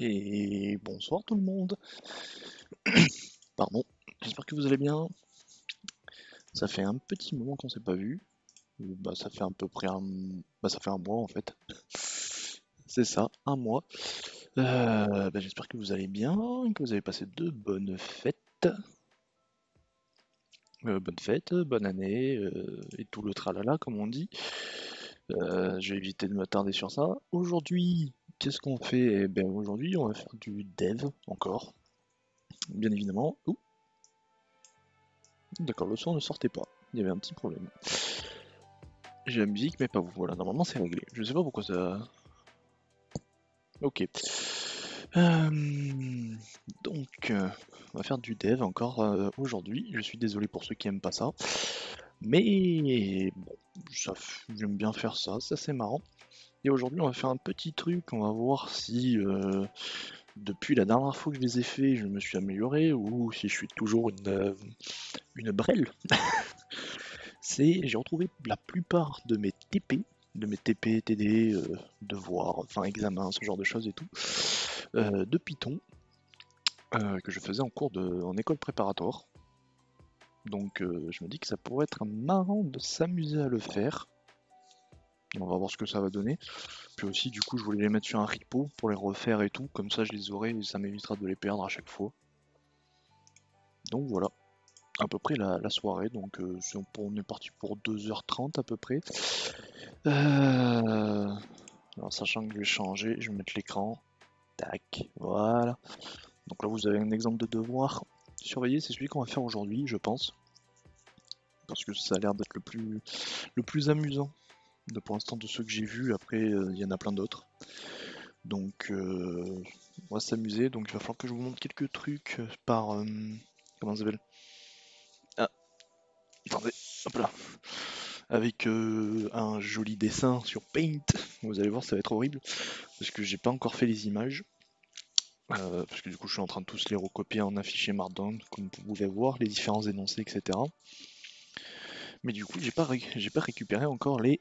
Et bonsoir tout le monde. Pardon, j'espère que vous allez bien. Ça fait un petit moment qu'on s'est pas vu. Bah, ça fait à peu près ça fait un mois en fait. C'est ça, un mois. J'espère que vous allez bien, que vous avez passé de bonnes fêtes. Bonne fête, bonne année, et tout le tralala comme on dit. Je vais éviter de m'attarder sur ça. Aujourd'hui, qu'est-ce qu'on fait? Eh bien aujourd'hui on va faire du dev encore, bien évidemment. Ouh, d'accord, le son ne sortait pas. Il y avait un petit problème. J'ai la musique, mais pas vous. Voilà, normalement c'est réglé. Je sais pas pourquoi ça. Ok. Euh, on va faire du dev encore aujourd'hui. Je suis désolé pour ceux qui aiment pas ça. Mais bon, j'aime bien faire ça, ça c'est marrant. Et aujourd'hui, on va faire un petit truc. On va voir si depuis la dernière fois que je les ai fait, je me suis amélioré ou si je suis toujours une brêle. J'ai retrouvé la plupart de mes TP, TD, devoirs, enfin examens, ce genre de choses et tout, de Python, que je faisais en école préparatoire. Donc je me dis que ça pourrait être marrant de s'amuser à le faire. On va voir ce que ça va donner. Puis aussi, du coup, je voulais les mettre sur un repo pour les refaire et tout, comme ça je les aurai et ça m'évitera de les perdre à chaque fois. Donc voilà, à peu près la soirée, donc on est parti pour 2h30 à peu près. Alors sachant que je vais changer, je vais mettre l'écran. Tac, voilà. Donc là vous avez un exemple de devoir. Surveiller, c'est celui qu'on va faire aujourd'hui, je pense. Parce que ça a l'air d'être le plus amusant. Pour l'instant de ceux que j'ai vus, après il y en a plein d'autres. Donc on va s'amuser, donc il va falloir que je vous montre quelques trucs par... comment ça s'appelle? Ah, attendez, hop là. Avec un joli dessin sur Paint. Vous allez voir, ça va être horrible. Parce que j'ai pas encore fait les images. Parce que du coup je suis en train de tous les recopier en un fichier Markdown, comme vous pouvez voir, les différents énoncés, etc. Mais du coup j'ai pas récupéré encore les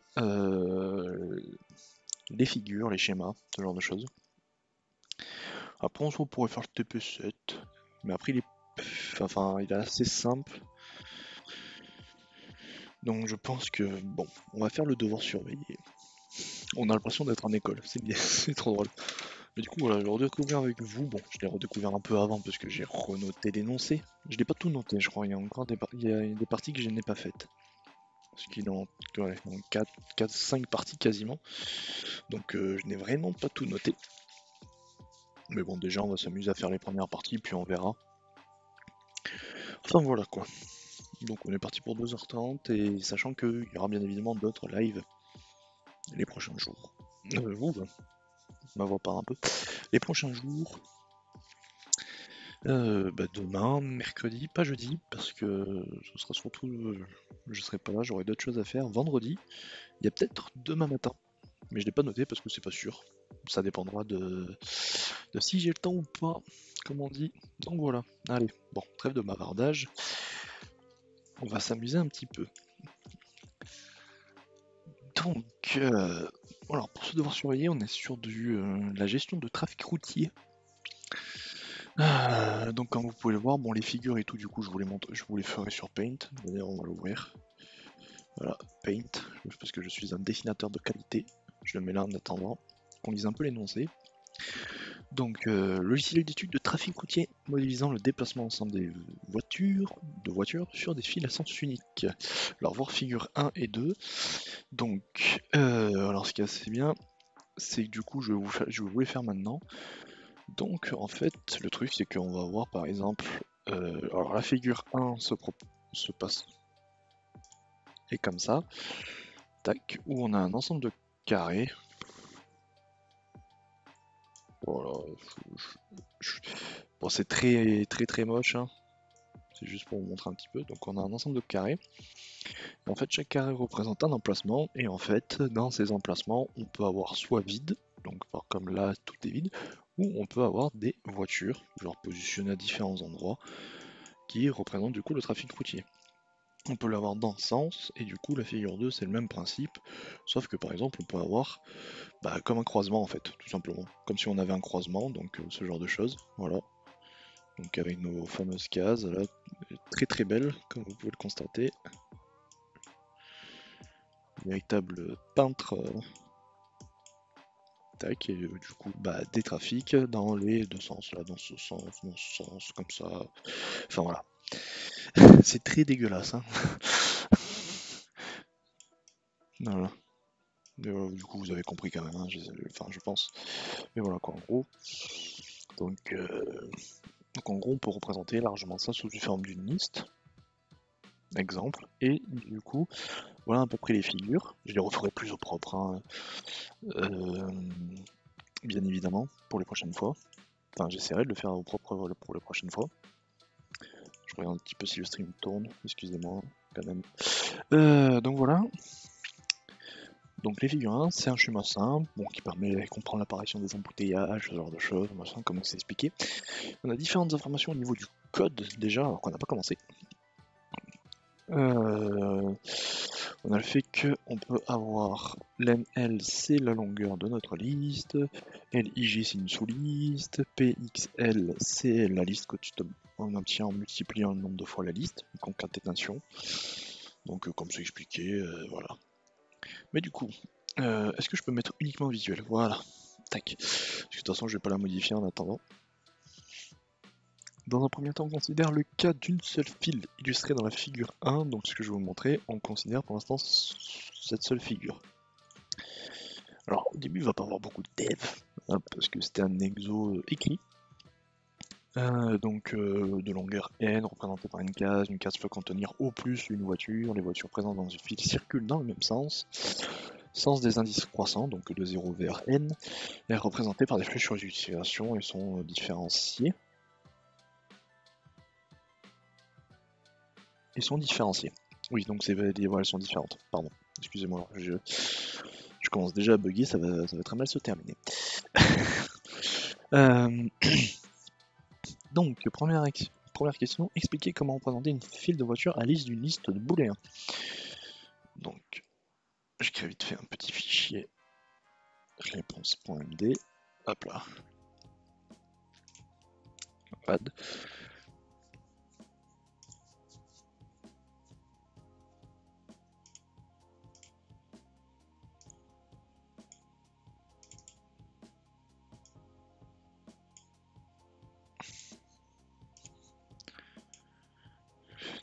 figures, les schémas, ce genre de choses. Après on pourrait faire le TP7, mais après il est assez simple. Donc je pense que bon, on va faire le devoir surveillé. On a l'impression d'être en école, c'est bien, c'est trop drôle. Mais du coup, voilà, je l'ai redécouvert avec vous. Bon, je l'ai redécouvert un peu avant parce que j'ai renoté l'énoncé. Je l'ai pas tout noté, je crois. Il y a encore il y a des parties que je n'ai pas faites. Parce qu'il est en, ouais, en 4, 5 parties quasiment. Donc je n'ai vraiment pas tout noté. Mais bon, déjà, on va s'amuser à faire les premières parties, puis on verra. Enfin voilà quoi. Donc on est parti pour 2h30, et sachant qu'il y aura bien évidemment d'autres lives les prochains jours. Ma voix part un peu. Les prochains jours, demain, mercredi, pas jeudi, parce que ce sera surtout, je serai pas là, j'aurai d'autres choses à faire. Vendredi, il y a peut-être demain matin, mais je l'ai pas noté parce que c'est pas sûr. Ça dépendra de si j'ai le temps ou pas, comme on dit. Donc voilà, allez, bon, trêve de bavardage, on va s'amuser un petit peu. Donc, alors pour ce devoir surveiller, on est sur la gestion de trafic routier. Donc comme vous pouvez le voir, bon les figures et tout, du coup je vous les ferai sur Paint. D'ailleurs on va l'ouvrir. Voilà, Paint, parce que je suis un dessinateur de qualité. Je le mets là en attendant qu'on lise un peu l'énoncé. Donc logiciel d'étude de trafic routier modélisant le déplacement ensemble des voitures, sur des fils à sens unique. Alors voir figure 1 et 2. Donc alors ce qui est assez bien, c'est que du coup je vais vous les faire maintenant. Donc en fait le truc c'est qu'on va voir par exemple, alors la figure 1 se passe et comme ça, tac, où on a un ensemble de carrés. Voilà, bon c'est très très très moche, hein. C'est juste pour vous montrer un petit peu. Donc on a un ensemble de carrés. En fait chaque carré représente un emplacement, et en fait dans ces emplacements on peut avoir soit vide, donc comme là tout est vide, ou on peut avoir des voitures, genre positionnées à différents endroits, qui représentent du coup le trafic routier. on peut l'avoir dans ce sens, et du coup la figure 2 c'est le même principe, sauf que par exemple on peut avoir comme un croisement en fait, tout simplement. Comme si on avait un croisement, donc ce genre de choses, voilà. Donc avec nos fameuses cases, là, très très belles, comme vous pouvez le constater. Véritable peintre, tac, et du coup des trafics dans les deux sens, là, dans ce sens, comme ça. Enfin voilà. C'est très dégueulasse, hein. Voilà. Du coup, vous avez compris quand même, hein, enfin, je pense. Mais voilà quoi, en gros. Donc, en gros, on peut représenter largement ça sous une forme d'une liste. Exemple. Et du coup, voilà à peu près les figures. Je les referai plus au propre, hein, bien évidemment, pour les prochaines fois. Enfin, j'essaierai de le faire au propre pour les prochaines fois. Je regarde un petit peu si le stream tourne, excusez-moi, quand même. Donc voilà. Donc les figures 1, c'est un schéma simple, bon, qui permet de comprendre l'apparition des embouteillages, ce genre de choses, machin, comme c'est expliqué. On a différentes informations au niveau du code déjà, alors qu'on n'a pas commencé. On a le fait qu'on peut avoir l'NL, c'est la longueur de notre liste, LIG, c'est une sous-liste, PXL, c'est la liste que tu obtiens en multipliant le nombre de fois la liste, une concaténation. Donc, comme c'est expliqué, voilà. Mais du coup, est-ce que je peux mettre uniquement visuel? Voilà, tac. Parce que de toute façon, je vais pas la modifier en attendant. Dans un premier temps, on considère le cas d'une seule file illustrée dans la figure 1, donc ce que je vais vous montrer, on considère pour l'instant cette seule figure. Alors au début il va pas avoir beaucoup de dev, hein, parce que c'était un exo écrit, de longueur n représentée par une case peut contenir au plus une voiture, les voitures présentes dans une file circulent dans le même sens des indices croissants, donc de 0 vers n, est représentée par des flèches sur l'utilisation et sont différenciées. Oui, donc elles sont différentes, pardon. Excusez-moi, je commence déjà à bugger, ça va très mal se terminer. Donc, première question, expliquez comment représenter une file de voitures à l'issue d'une liste de booléens. Donc, je crée vite fait un petit fichier réponse.md. Hop là. Add.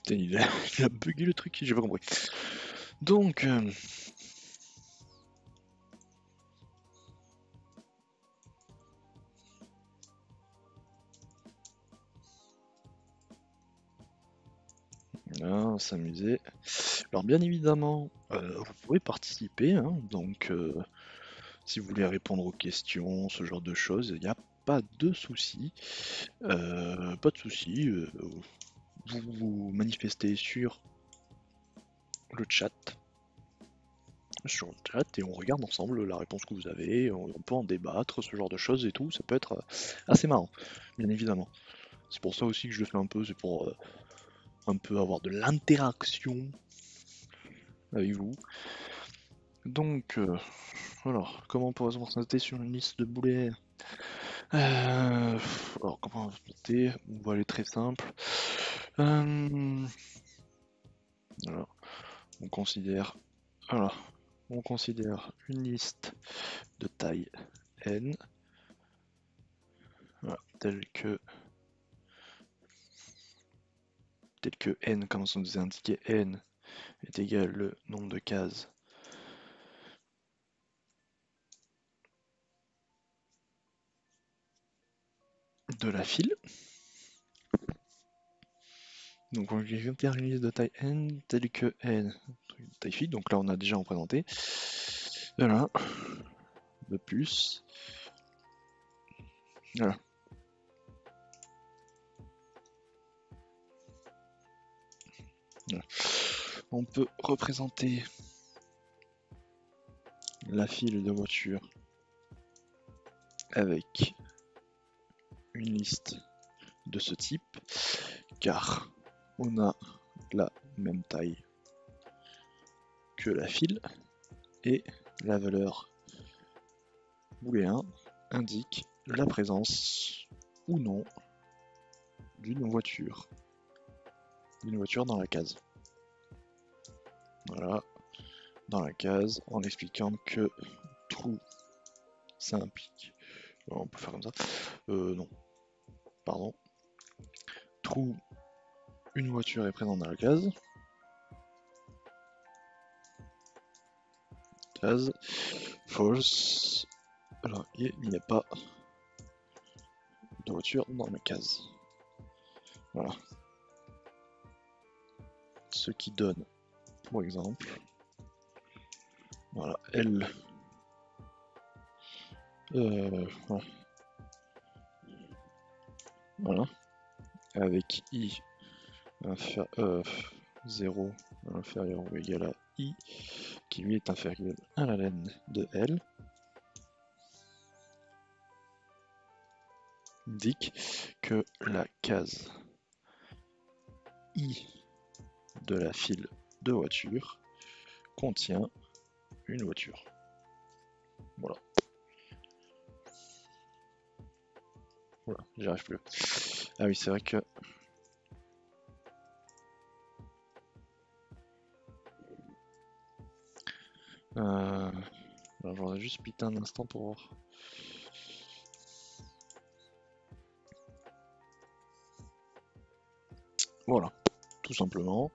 Putain, il a bugué le truc, j'ai pas compris. Donc, on s'amuser. Alors bien évidemment, vous pouvez participer, hein, donc si vous voulez répondre aux questions, ce genre de choses, il n'y a pas de souci. Pas de souci. Vous vous manifestez sur le chat. Et on regarde ensemble la réponse que vous avez, on peut en débattre, ce genre de choses et tout, ça peut être assez marrant, bien évidemment. C'est pour ça aussi que je le fais un peu, c'est pour un peu avoir de l'interaction avec vous. Donc, alors, comment on pourrait se représenter sur une liste de boulets? Alors, comment on va se représenter? On va aller très simple. Alors, on considère, voilà, on considère une liste de taille n, voilà, telle que n, comme on nous a indiqué, n est égal le nombre de cases de la file. Donc on va faire une liste de taille n telle que n, taille file, donc là on a déjà représenté. Voilà, de plus. Voilà. Voilà. On peut représenter la file de voitures avec une liste de ce type, car on a la même taille que la file, et la valeur booléen indique la présence ou non d'une voiture dans la case. Voilà, dans la case, en expliquant que true, ça implique... On peut faire comme ça. Non. Pardon. True, une voiture est présente dans la case. Case. False. Alors, il n'y a pas de voiture dans la case. Voilà. Ce qui donne, pour exemple, voilà, L. Ouais. Voilà. Avec I 0 inférieur ou égal à I, qui lui est inférieur à la len de L, indique que la case I de la file de voiture contient une voiture. Voilà. Voilà, j'y arrive plus. Ah oui, c'est vrai que... J'en ai juste pité un instant pour voir. Voilà, tout simplement.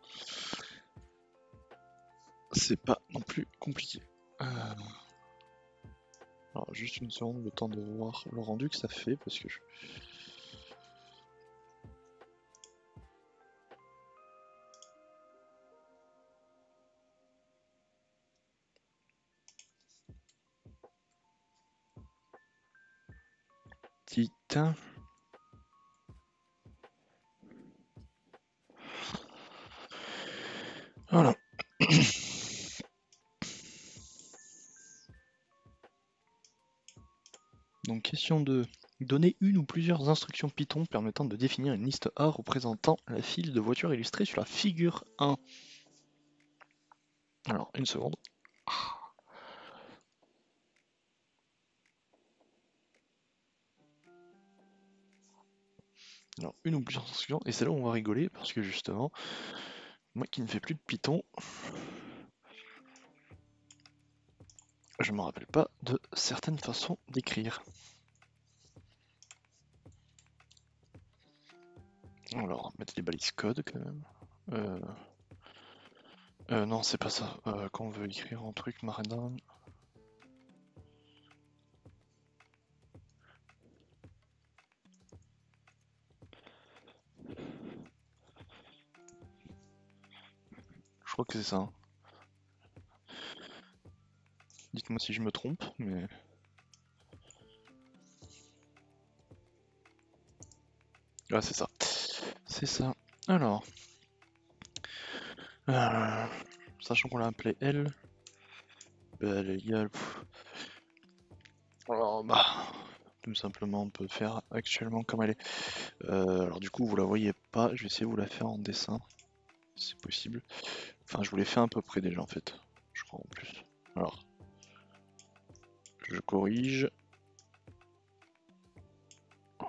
C'est pas non plus compliqué. Alors juste une seconde, le temps de voir le rendu que ça fait, parce que Titan. Voilà. Donc question 2. Donner une ou plusieurs instructions Python permettant de définir une liste A représentant la file de voitures illustrée sur la figure 1. Alors, une seconde. Alors, une ou plusieurs instructions, et c'est là où on va rigoler, parce que justement, moi qui ne fais plus de Python, je me rappelle pas de certaines façons d'écrire. Alors, mettre les balises code quand même. Non, c'est pas ça. Quand on veut écrire un truc Markdown. Je crois que c'est ça. Hein. Dites-moi si je me trompe, mais... Ah, c'est ça. C'est ça. Alors... sachant qu'on l'a appelé L, elle est égale... Alors, bah... Tout simplement, on peut faire actuellement comme elle est. Alors du coup, vous la voyez pas, je vais essayer de vous la faire en dessin, si c'est possible. Enfin, je vous l'ai fait à peu près déjà en fait, je crois en plus. Alors, je corrige.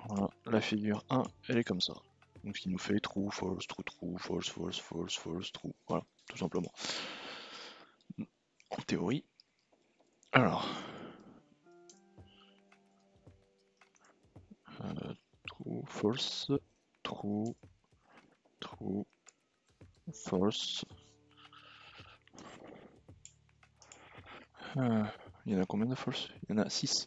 Voilà, la figure 1, elle est comme ça. Donc ce qui nous fait true, false, true, true, false, false, false, false, true. Voilà, tout simplement. En théorie. Alors. True, false, true, true, false. Il y en a combien de false? Il y en a 6.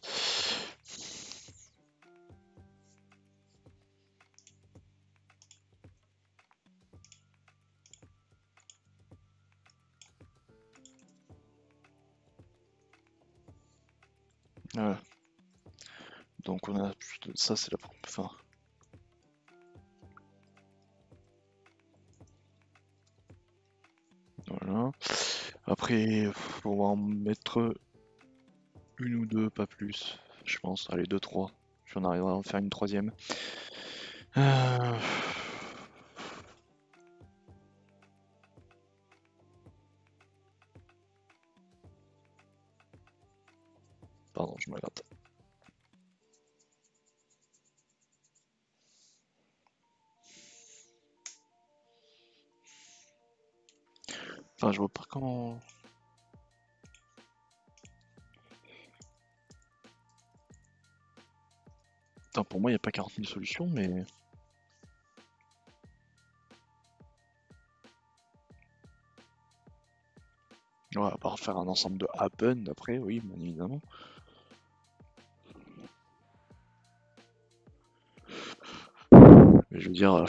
Voilà. Donc on a ça, c'est la fin. Voilà. Après, on va en mettre une ou deux, pas plus. Je pense, allez, 2-3. Puis on arrivera à en faire une troisième. Enfin, je vois pas comment... Putain, pour moi, il n'y a pas 40 000 solutions, mais... Ouais, à part faire un ensemble de happen, après, oui, bien évidemment. Mais je veux dire...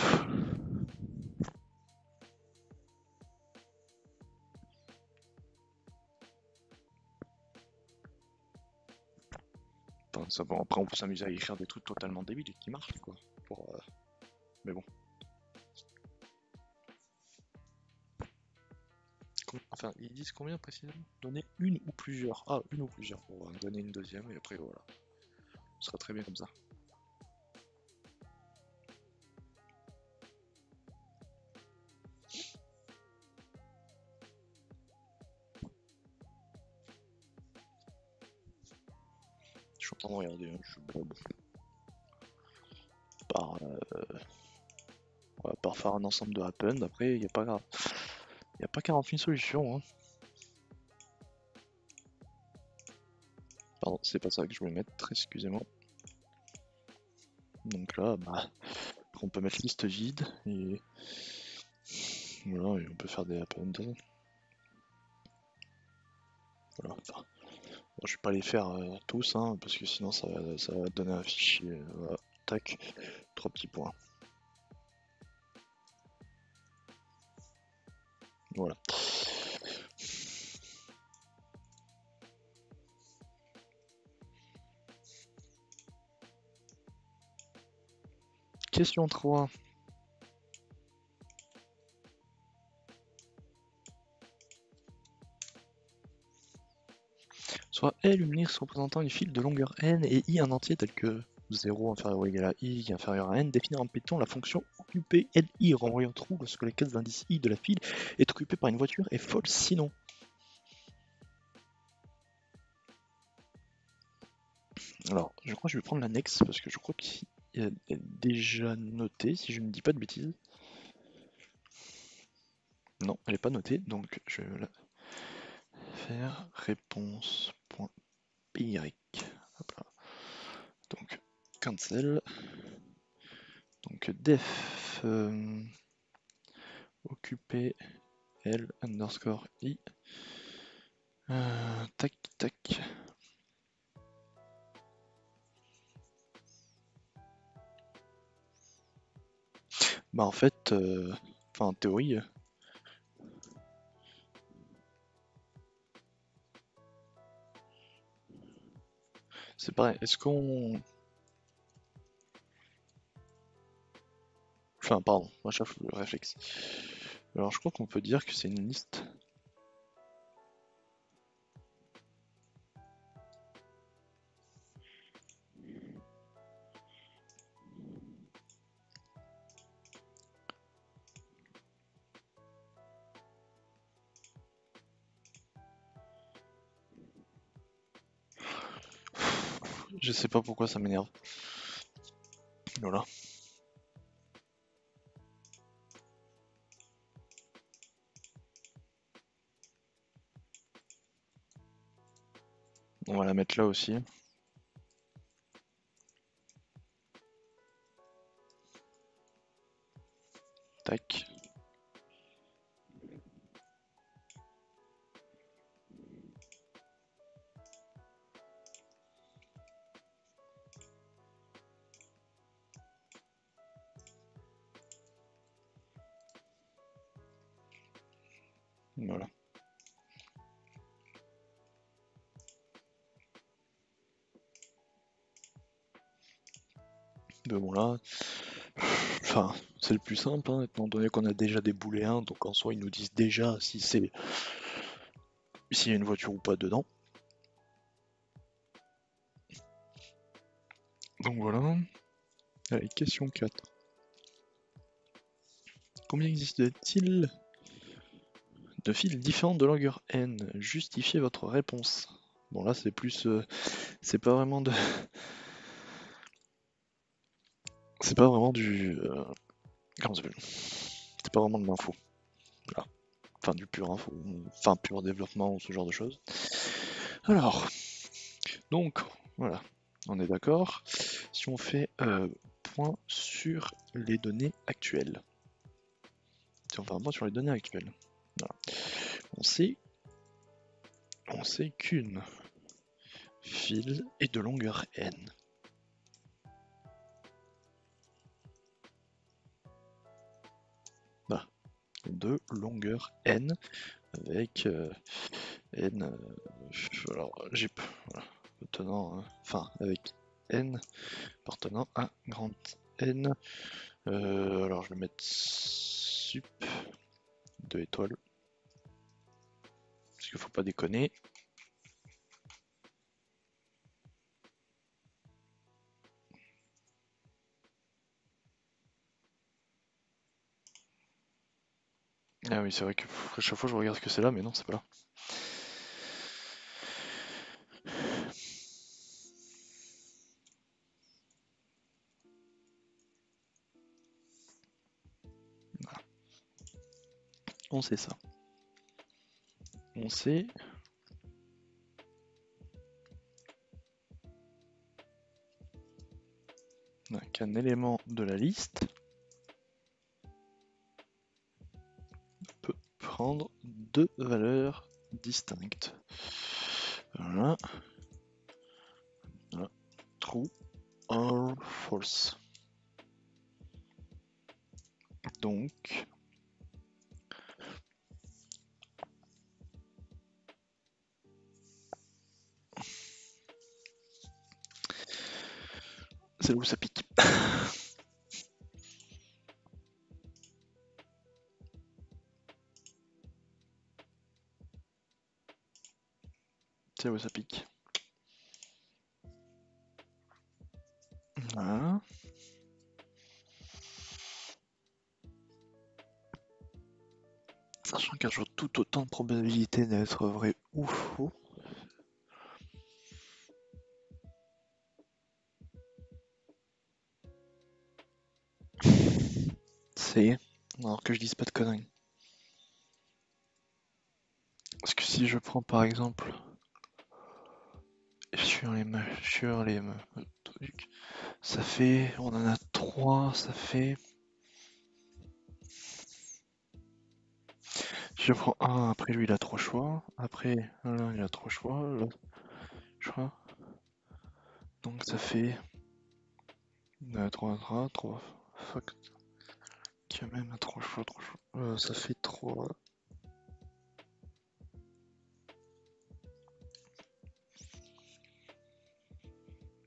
Enfin, ça, bon, après, on peut s'amuser à écrire des trucs totalement débiles et qui marchent, quoi. Mais bon. Enfin, ils disent combien précisément? Donner une ou plusieurs. Ah, une ou plusieurs. On va en donner une deuxième et après, voilà. Ce sera très bien comme ça. Je suis en train de regarder, hein, je suis bon. On va pas faire un ensemble de happen, après, il n'y a pas grave. Il n'y a pas 40 000 solutions, hein. Pardon, c'est pas ça que je voulais mettre, excusez-moi. Donc là, bah, on peut mettre liste vide et voilà, et on peut faire des happen. Voilà. Enfin, bon, je vais pas les faire tous, hein, parce que sinon ça va donner un fichier. Voilà. Tac, 3 petits points. Voilà. Question 3. Soit L une liste représentant une file de longueur n et I un entier tel que 0 inférieur ou égal à I inférieur à n, définir en Python la fonction occupée LI renvoyant true lorsque la case d'indice I de la file est occupée par une voiture et false sinon. Alors, je crois que je vais prendre l'annexe parce que je crois qu'il est déjà noté, si je ne dis pas de bêtises. Non, elle n'est pas notée, donc je vais la faire réponse.py. Hop là. Donc, cancel. Donc, def occupé L underscore I. Tac, tac. Bah en fait, enfin en théorie, c'est pareil. Est-ce qu'on... Enfin pardon, moi je le réflexe. Alors je crois qu'on peut dire que c'est une liste. Je sais pas pourquoi ça m'énerve. Voilà. On va la mettre là aussi. Tac. Voilà. Mais bon là, enfin c'est le plus simple, hein, étant donné qu'on a déjà des booléens, donc en soi ils nous disent déjà si c'est s'il y a une voiture ou pas dedans. Donc voilà. Allez, question 4. Combien existe-t-il de fils différents de longueur n? Justifiez votre réponse. Bon là c'est plus... c'est pas vraiment de... C'est pas vraiment du... comment ça s'appelle? C'est pas vraiment de l'info. Voilà. enfin du pur info, enfin pur développement ou ce genre de choses. Alors, donc voilà, on est d'accord. Si on fait point sur les données actuelles. Si on fait un point sur les données actuelles. Voilà. On sait qu'une file est de longueur n. Voilà. De longueur n avec n. Alors j'ai voilà, tenant, enfin avec n appartenant à grand N. Alors je vais mettre sup 2 étoiles. Parce qu'il faut pas déconner. Ah oui, c'est vrai que à chaque fois je regarde ce que c'est là, mais non, c'est pas là. Voilà. On sait ça. On sait qu'un élément de la liste peut prendre deux valeurs distinctes. Voilà. Voilà. True or false. Donc, c'est là où ça pique. C'est là où ça pique. Voilà. Sachant qu'un jour tout autant de probabilités d'être vrai ou faux. C'est. Alors que je dise pas de conneries. Parce que si je prends par exemple sur les trucs, ça fait. On en a 3, ça fait. Si je prends un, après lui il a 3 choix. Après là il a 3 choix. Là, je crois. Donc ça fait. 3, fuck. Qui a même 3 choix, 3 choix. Ça fait 3.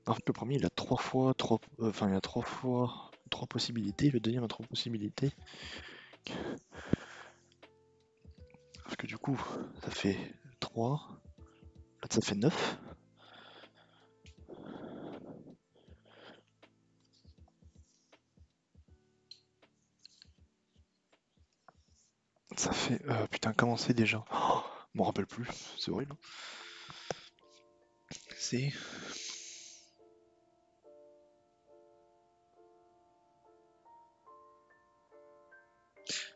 En fait, le premier il a 3 fois 3. Enfin, il a 3 fois 3 possibilités. Le deuxième a 3 possibilités. Parce que du coup, ça fait 3. Là, ça fait 9. Ça fait. Putain, comment c'est déjà? Oh, je m'en rappelle plus. C'est horrible. C'est.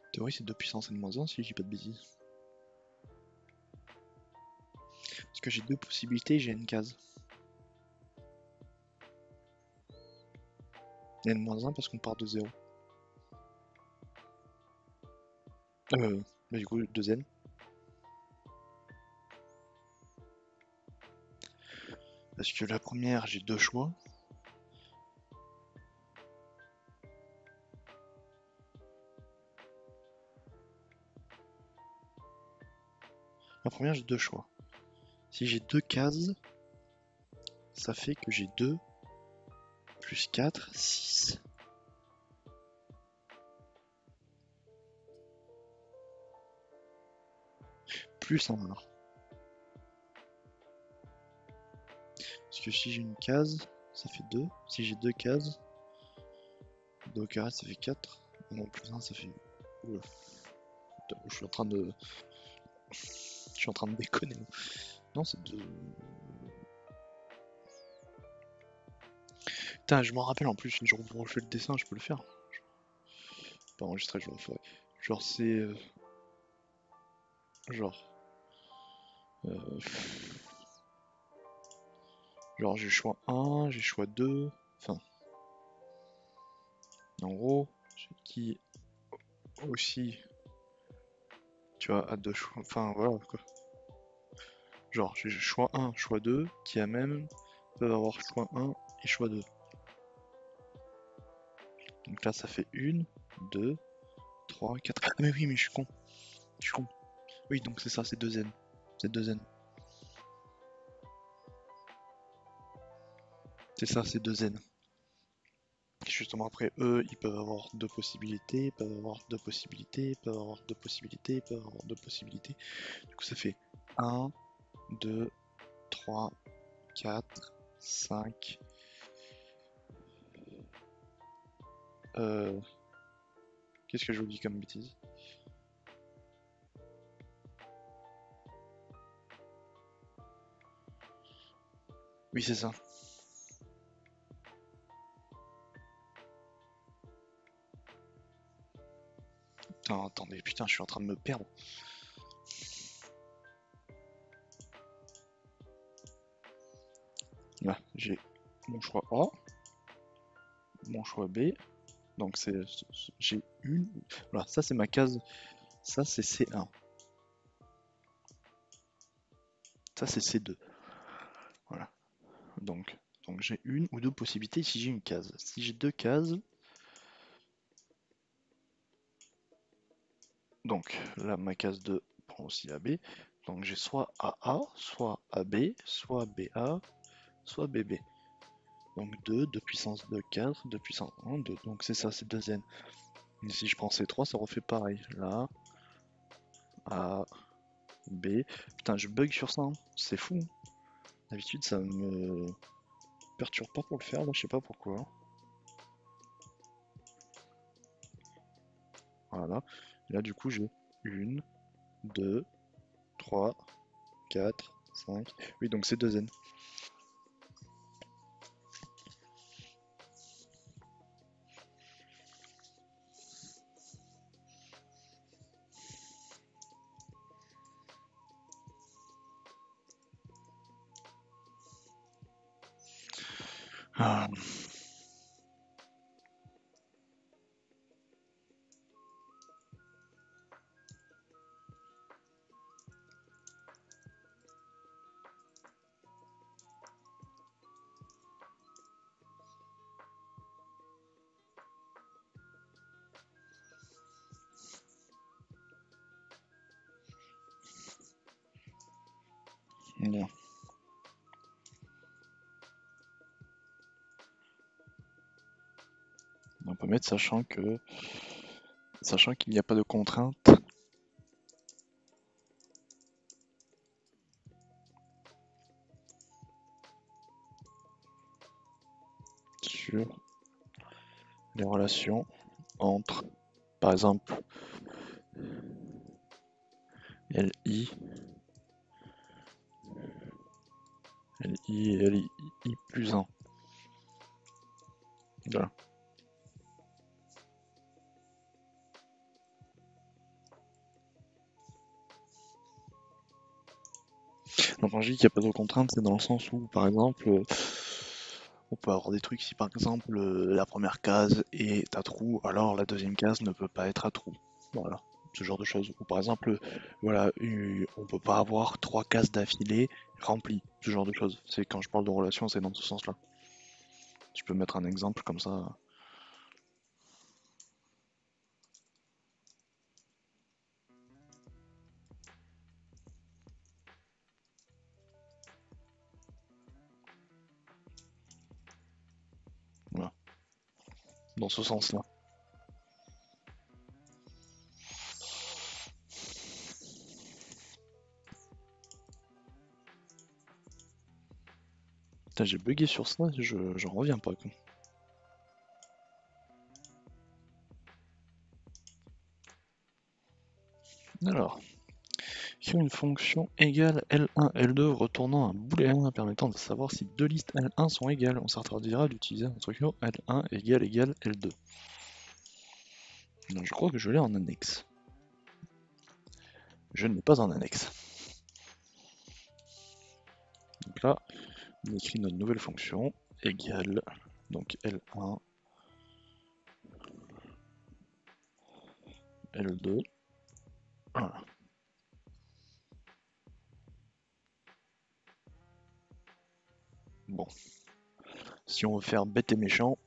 En théorie, c'est 2 puissance n-1 si je dis pas de bêtises. Parce que j'ai 2 possibilités, j'ai une case. N-1 parce qu'on part de 0. Bah du coup, 2n. Parce que la première, j'ai 2 choix. La première, j'ai 2 choix. Si j'ai 2 cases, ça fait que j'ai 2 plus 4, 6. Plus 1 alors. Parce que si j'ai une case, ça fait 2. Si j'ai 2 cases, 2 au carré, ça fait 4. Non, plus 1, ça fait. Oula. Putain, je suis en train de. Je suis en train de déconner. Non, c'est 2. Putain, je m'en rappelle en plus, si je refais le dessin, je peux le faire. Pas enregistré, je le referai. Genre, c'est. Genre, genre j'ai choix 1, j'ai choix 2, enfin, en gros, qui aussi, tu vois, a deux choix, enfin voilà quoi. Genre j'ai choix 1, choix 2, qui a même peuvent avoir choix 1 et choix 2. Donc là ça fait 1, 2, 3, 4. Ah mais oui, mais je suis con. Je suis con. Oui, donc c'est ça, c'est 2 N. C'est 2 N. C'est ça, c'est 2 N. Justement après eux, ils peuvent avoir deux possibilités, ils peuvent avoir deux possibilités, ils peuvent avoir deux possibilités, ils peuvent avoir deux possibilités. Du coup ça fait 1, 2, 3, 4, 5. Qu'est-ce que je vous dis comme bêtise? Oui, c'est ça. Putain, attendez, putain, je suis en train de me perdre. Là, j'ai mon choix A, mon choix B. Donc j'ai une. Voilà, ça c'est ma case. Ça c'est C1. Ça c'est C2. Voilà. Donc j'ai une ou deux possibilités si j'ai une case. Si j'ai deux cases, donc là ma case 2 prend aussi AB. Donc j'ai soit AA, soit AB, soit BA, soit BB. Donc 2, 2 puissance 2, 4, 2 puissance 1, 2. Donc c'est ça, c'est 2 N. Et si je prends C3, ça refait pareil. Là, A, B. Putain, je bug sur ça, hein. C'est fou. D'habitude, ça me perturbe pas pour le faire, là, je sais pas pourquoi. Voilà. Et là, du coup, j'ai 1, 2, 3, 4, 5. Oui, donc c'est 2 N. Ah. Bien. On peut mettre sachant qu'il n'y a pas de contrainte sur les relations entre, par exemple, LI, LI et LI plus 1. Voilà. Donc quand je dis qu'il n'y a pas de contrainte, c'est dans le sens où, par exemple, on peut avoir des trucs si par exemple la première case est à trou, alors la deuxième case ne peut pas être à trou. Voilà, ce genre de choses. Ou par exemple, voilà, on peut pas avoir trois cases d'affilée remplies, ce genre de choses. C'est quand je parle de relation, c'est dans ce sens-là. Je peux mettre un exemple comme ça. Voilà, dans ce sens-là. Putain, j'ai bugué sur ça, j'en reviens pas, quoi. Alors, sur une fonction égale L1, L2 retournant un booléen permettant de savoir si deux listes L1 sont égales, on s'interdira d'utiliser l'instruction L1 égale L2. Donc je crois que je l'ai en annexe. je n'ai pas en annexe. Donc là, on écrit notre nouvelle fonction égale donc L1, L2, voilà. Bon, si on veut faire bête et méchant,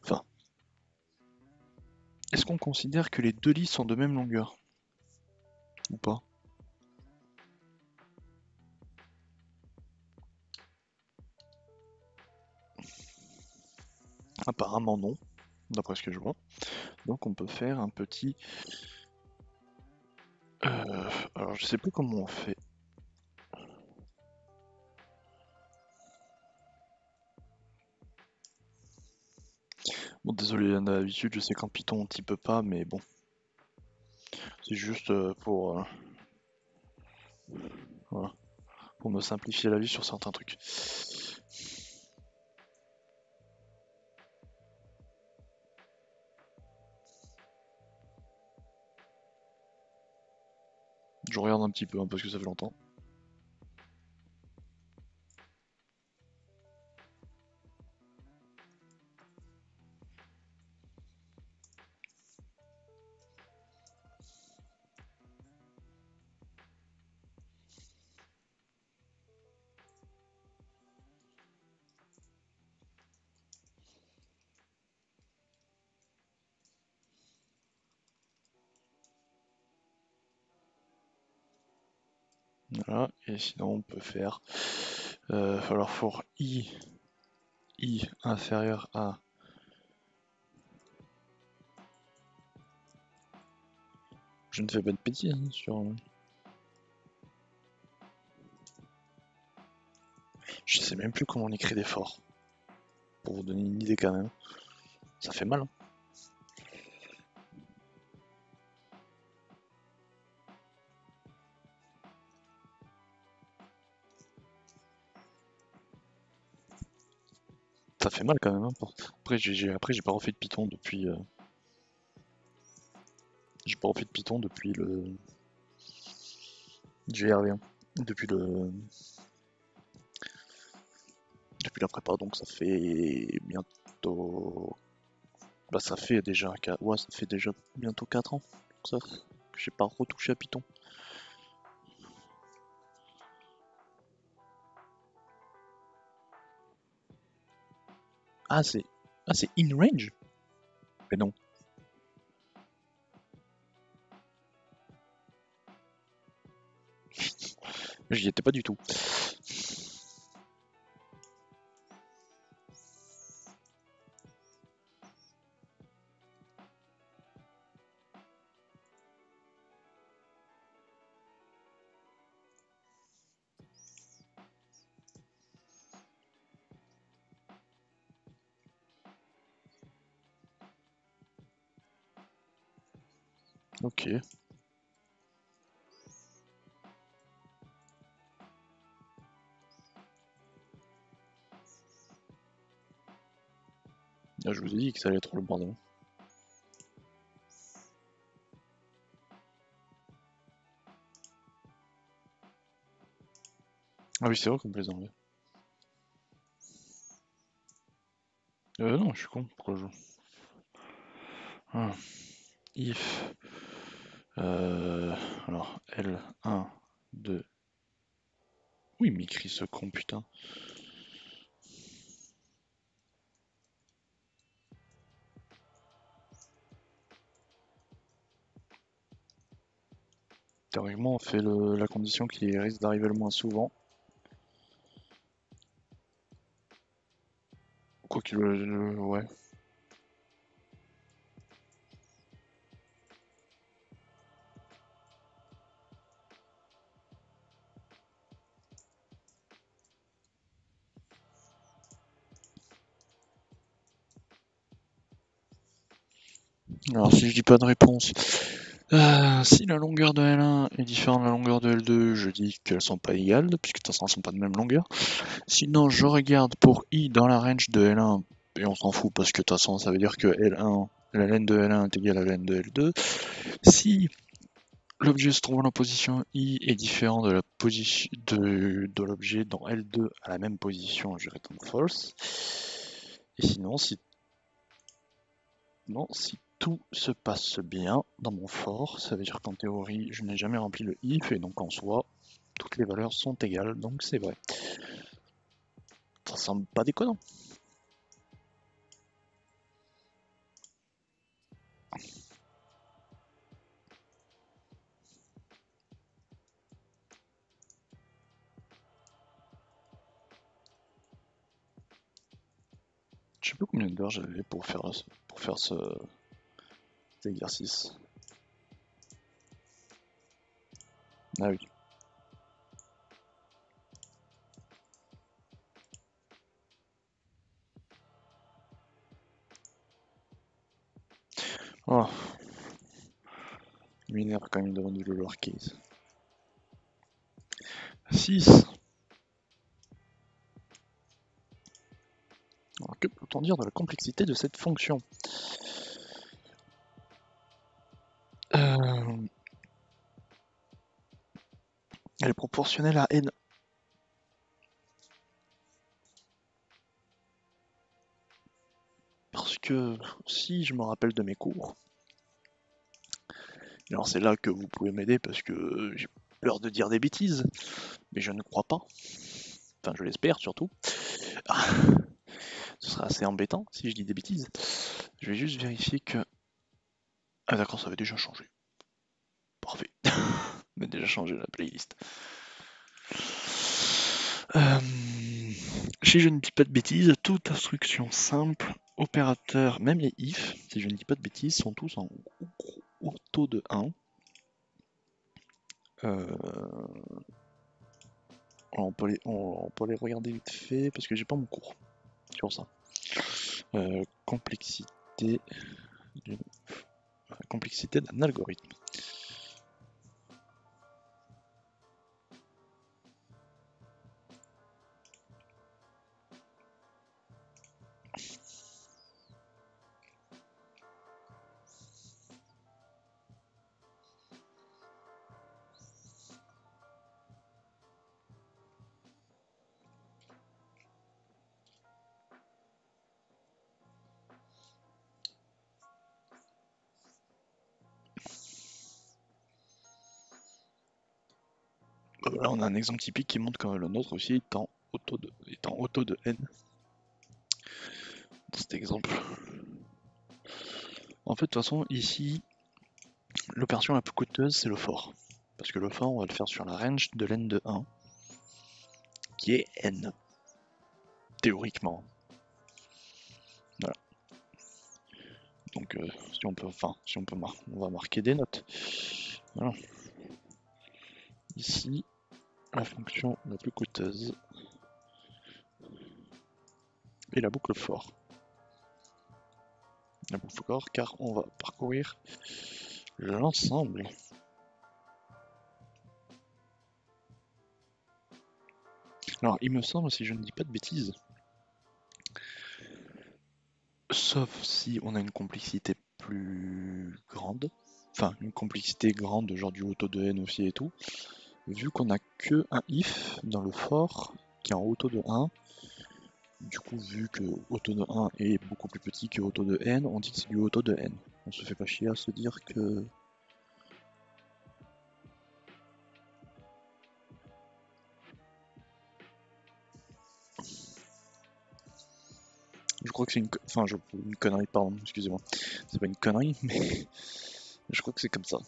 enfin, est-ce qu'on considère que les deux lits sont de même longueur ou pas? Apparemment non, d'après ce que je vois. Donc on peut faire un petit... alors je sais plus comment on fait. Bon désolé, d'habitude je sais qu'en Python on type pas, mais bon. C'est juste pour... voilà, pour me simplifier la vie sur certains trucs. Je regarde un petit peu hein, parce que ça fait longtemps. Voilà, et sinon on peut faire... alors for i inférieur à... Je ne fais pas de bêtises hein, sur... Je sais même plus comment on écrit des forts. Pour vous donner une idée quand même. Ça fait mal. Hein. Ça fait mal quand même. Hein. Après, j'ai pas refait de Python depuis... J'ai pas refait de Python depuis le... GRV1. Depuis le... Depuis la prépa, donc ça fait bientôt... Bah ça fait déjà... Ouais, ça fait déjà bientôt 4 ans. Donc ça, que j'ai pas retouché à Python. Ah c'est in range? Mais non. J'y étais pas du tout. Ok. Là, je vous ai dit que ça allait être le bordel. Ah oui, c'est vrai qu'on peut les enlever. Non, je suis con. Pourquoi je... Ah. If... alors, L1, 2... Oui, il m'écrit ce con, putain. Théoriquement, on fait la condition qui risque d'arriver le moins souvent. Quoi qu'il ouais. Alors si je dis pas de réponse, si la longueur de L1 est différente de la longueur de L2, je dis qu'elles sont pas égales, puisque de toute façon elles sont pas de même longueur. Sinon je regarde pour I dans la range de L1, Et on s'en fout parce que de toute façon ça veut dire que L1, la laine de L1 est égale à la laine de L2. Si l'objet se trouve en position I est différent de la position de l'objet dans L2 à la même position, je réponds false. Et sinon, si tout se passe bien dans mon for, ça veut dire qu'en théorie, je n'ai jamais rempli le if, et donc en soi, toutes les valeurs sont égales, donc c'est vrai. Ça semble pas déconnant. Je sais plus combien d'heures j'avais pour faire cet exercice. Ah oui. Oh. M'énerve quand même devant du lowercase. 6. Alors que peut-on dire de la complexité de cette fonction? Elle est proportionnelle à n. Parce que si je me rappelle de mes cours, alors c'est là que vous pouvez m'aider parce que j'ai peur de dire des bêtises, mais je ne crois pas. Enfin, je l'espère surtout. Ah, ce serait assez embêtant si je dis des bêtises. Je vais juste vérifier que... Ah d'accord, ça avait déjà changé. Parfait. On a déjà changé la playlist. Si je ne dis pas de bêtises, toute instruction simple, opérateur, même les if, si je ne dis pas de bêtises, sont tous en auto de 1. On peut les regarder vite fait parce que j'ai pas mon cours sur ça. Complexité d'un algorithme. Là, on a un exemple typique qui montre que le nôtre aussi est en auto de n. Dans cet exemple. En fait, de toute façon, ici, l'opération la plus coûteuse, c'est le for. Parce que le for, on va le faire sur la range de l'n de 1, qui est n. Théoriquement. Voilà. Donc, si on peut, on va marquer des notes. Voilà. Ici, la fonction la plus coûteuse est la boucle for. La boucle for, car on va parcourir l'ensemble. Alors, il me semble, si je ne dis pas de bêtises, sauf si on a une complexité plus grande, enfin une complexité grande, genre du auto de n aussi et tout, vu qu'on a que un if dans le for qui est en auto de 1, du coup vu que auto de 1 est beaucoup plus petit que auto de n, on dit que c'est du auto de n. On se fait pas chier à se dire que... Je crois que c'est une... Enfin, une connerie, pardon, excusez-moi. C'est pas une connerie, mais je crois que c'est comme ça.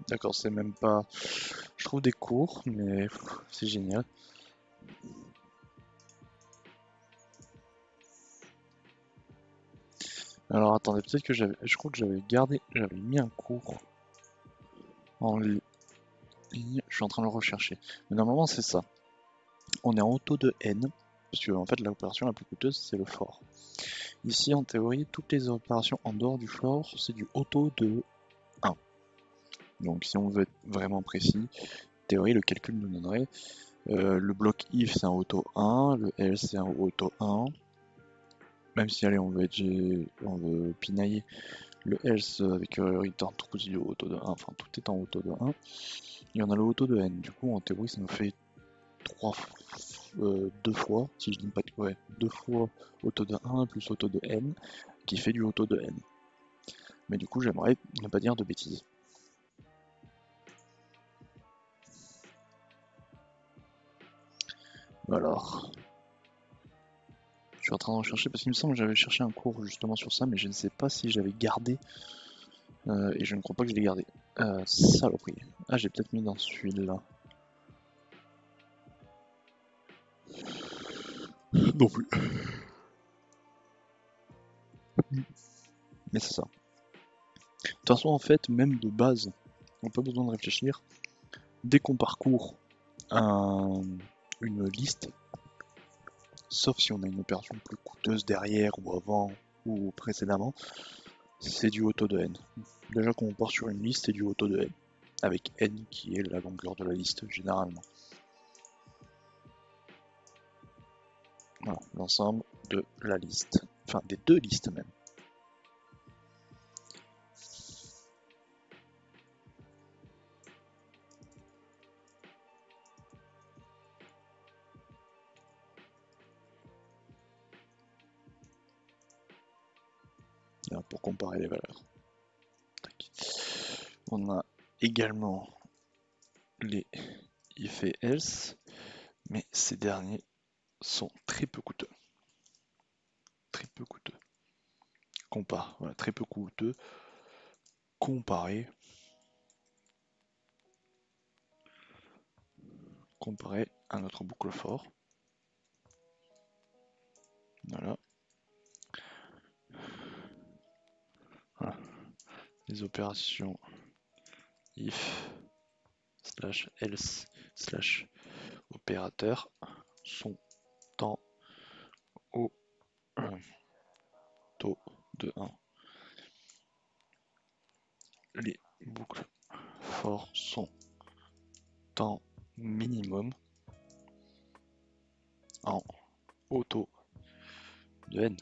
D'accord, c'est même pas... Je trouve des cours, mais c'est génial. Alors attendez, peut-être que je crois que j'avais mis un cours en ligne, je suis en train de le rechercher. Mais normalement c'est ça. On est en auto de N, parce que en fait l'opération la plus coûteuse c'est le for. Ici en théorie, toutes les opérations en dehors du for, c'est du auto de 1. Donc si on veut être vraiment précis, théorie le calcul nous donnerait le bloc if c'est un auto 1, le else c'est un auto 1. Même si allez on veut pinailler le else avec return true du auto de 1, enfin tout est en auto de 1. Et on a le auto de n, du coup en théorie ça nous fait 2 fois, si je dis pas ouais, 2 fois auto de 1 plus auto de n, qui fait du auto de n. Mais du coup j'aimerais ne pas dire de bêtises. Alors, je suis en train de rechercher parce qu'il me semble que j'avais cherché un cours justement sur ça, mais je ne sais pas si j'avais gardé, et je ne crois pas que je l'ai gardé. Saloperie. Ah, j'ai peut-être mis dans celui-là. Non plus. Mais c'est ça. De toute façon, en fait, même de base, on n'a pas besoin de réfléchir. Dès qu'on parcourt une liste, sauf si on a une opération plus coûteuse derrière ou avant ou précédemment, c'est du auto de n. Déjà quand on part sur une liste, c'est du auto de n, avec n qui est la longueur de la liste généralement. Voilà, l'ensemble de la liste, enfin des deux listes même. Là, pour comparer les valeurs. Tac. On a également les if et else, mais ces derniers sont très peu coûteux. Très peu coûteux. Voilà, très peu coûteux comparé à notre boucle for. Voilà. Voilà. Les opérations if slash else slash opérateur sont en auto de 1. Les boucles for sont en minimum en auto de n.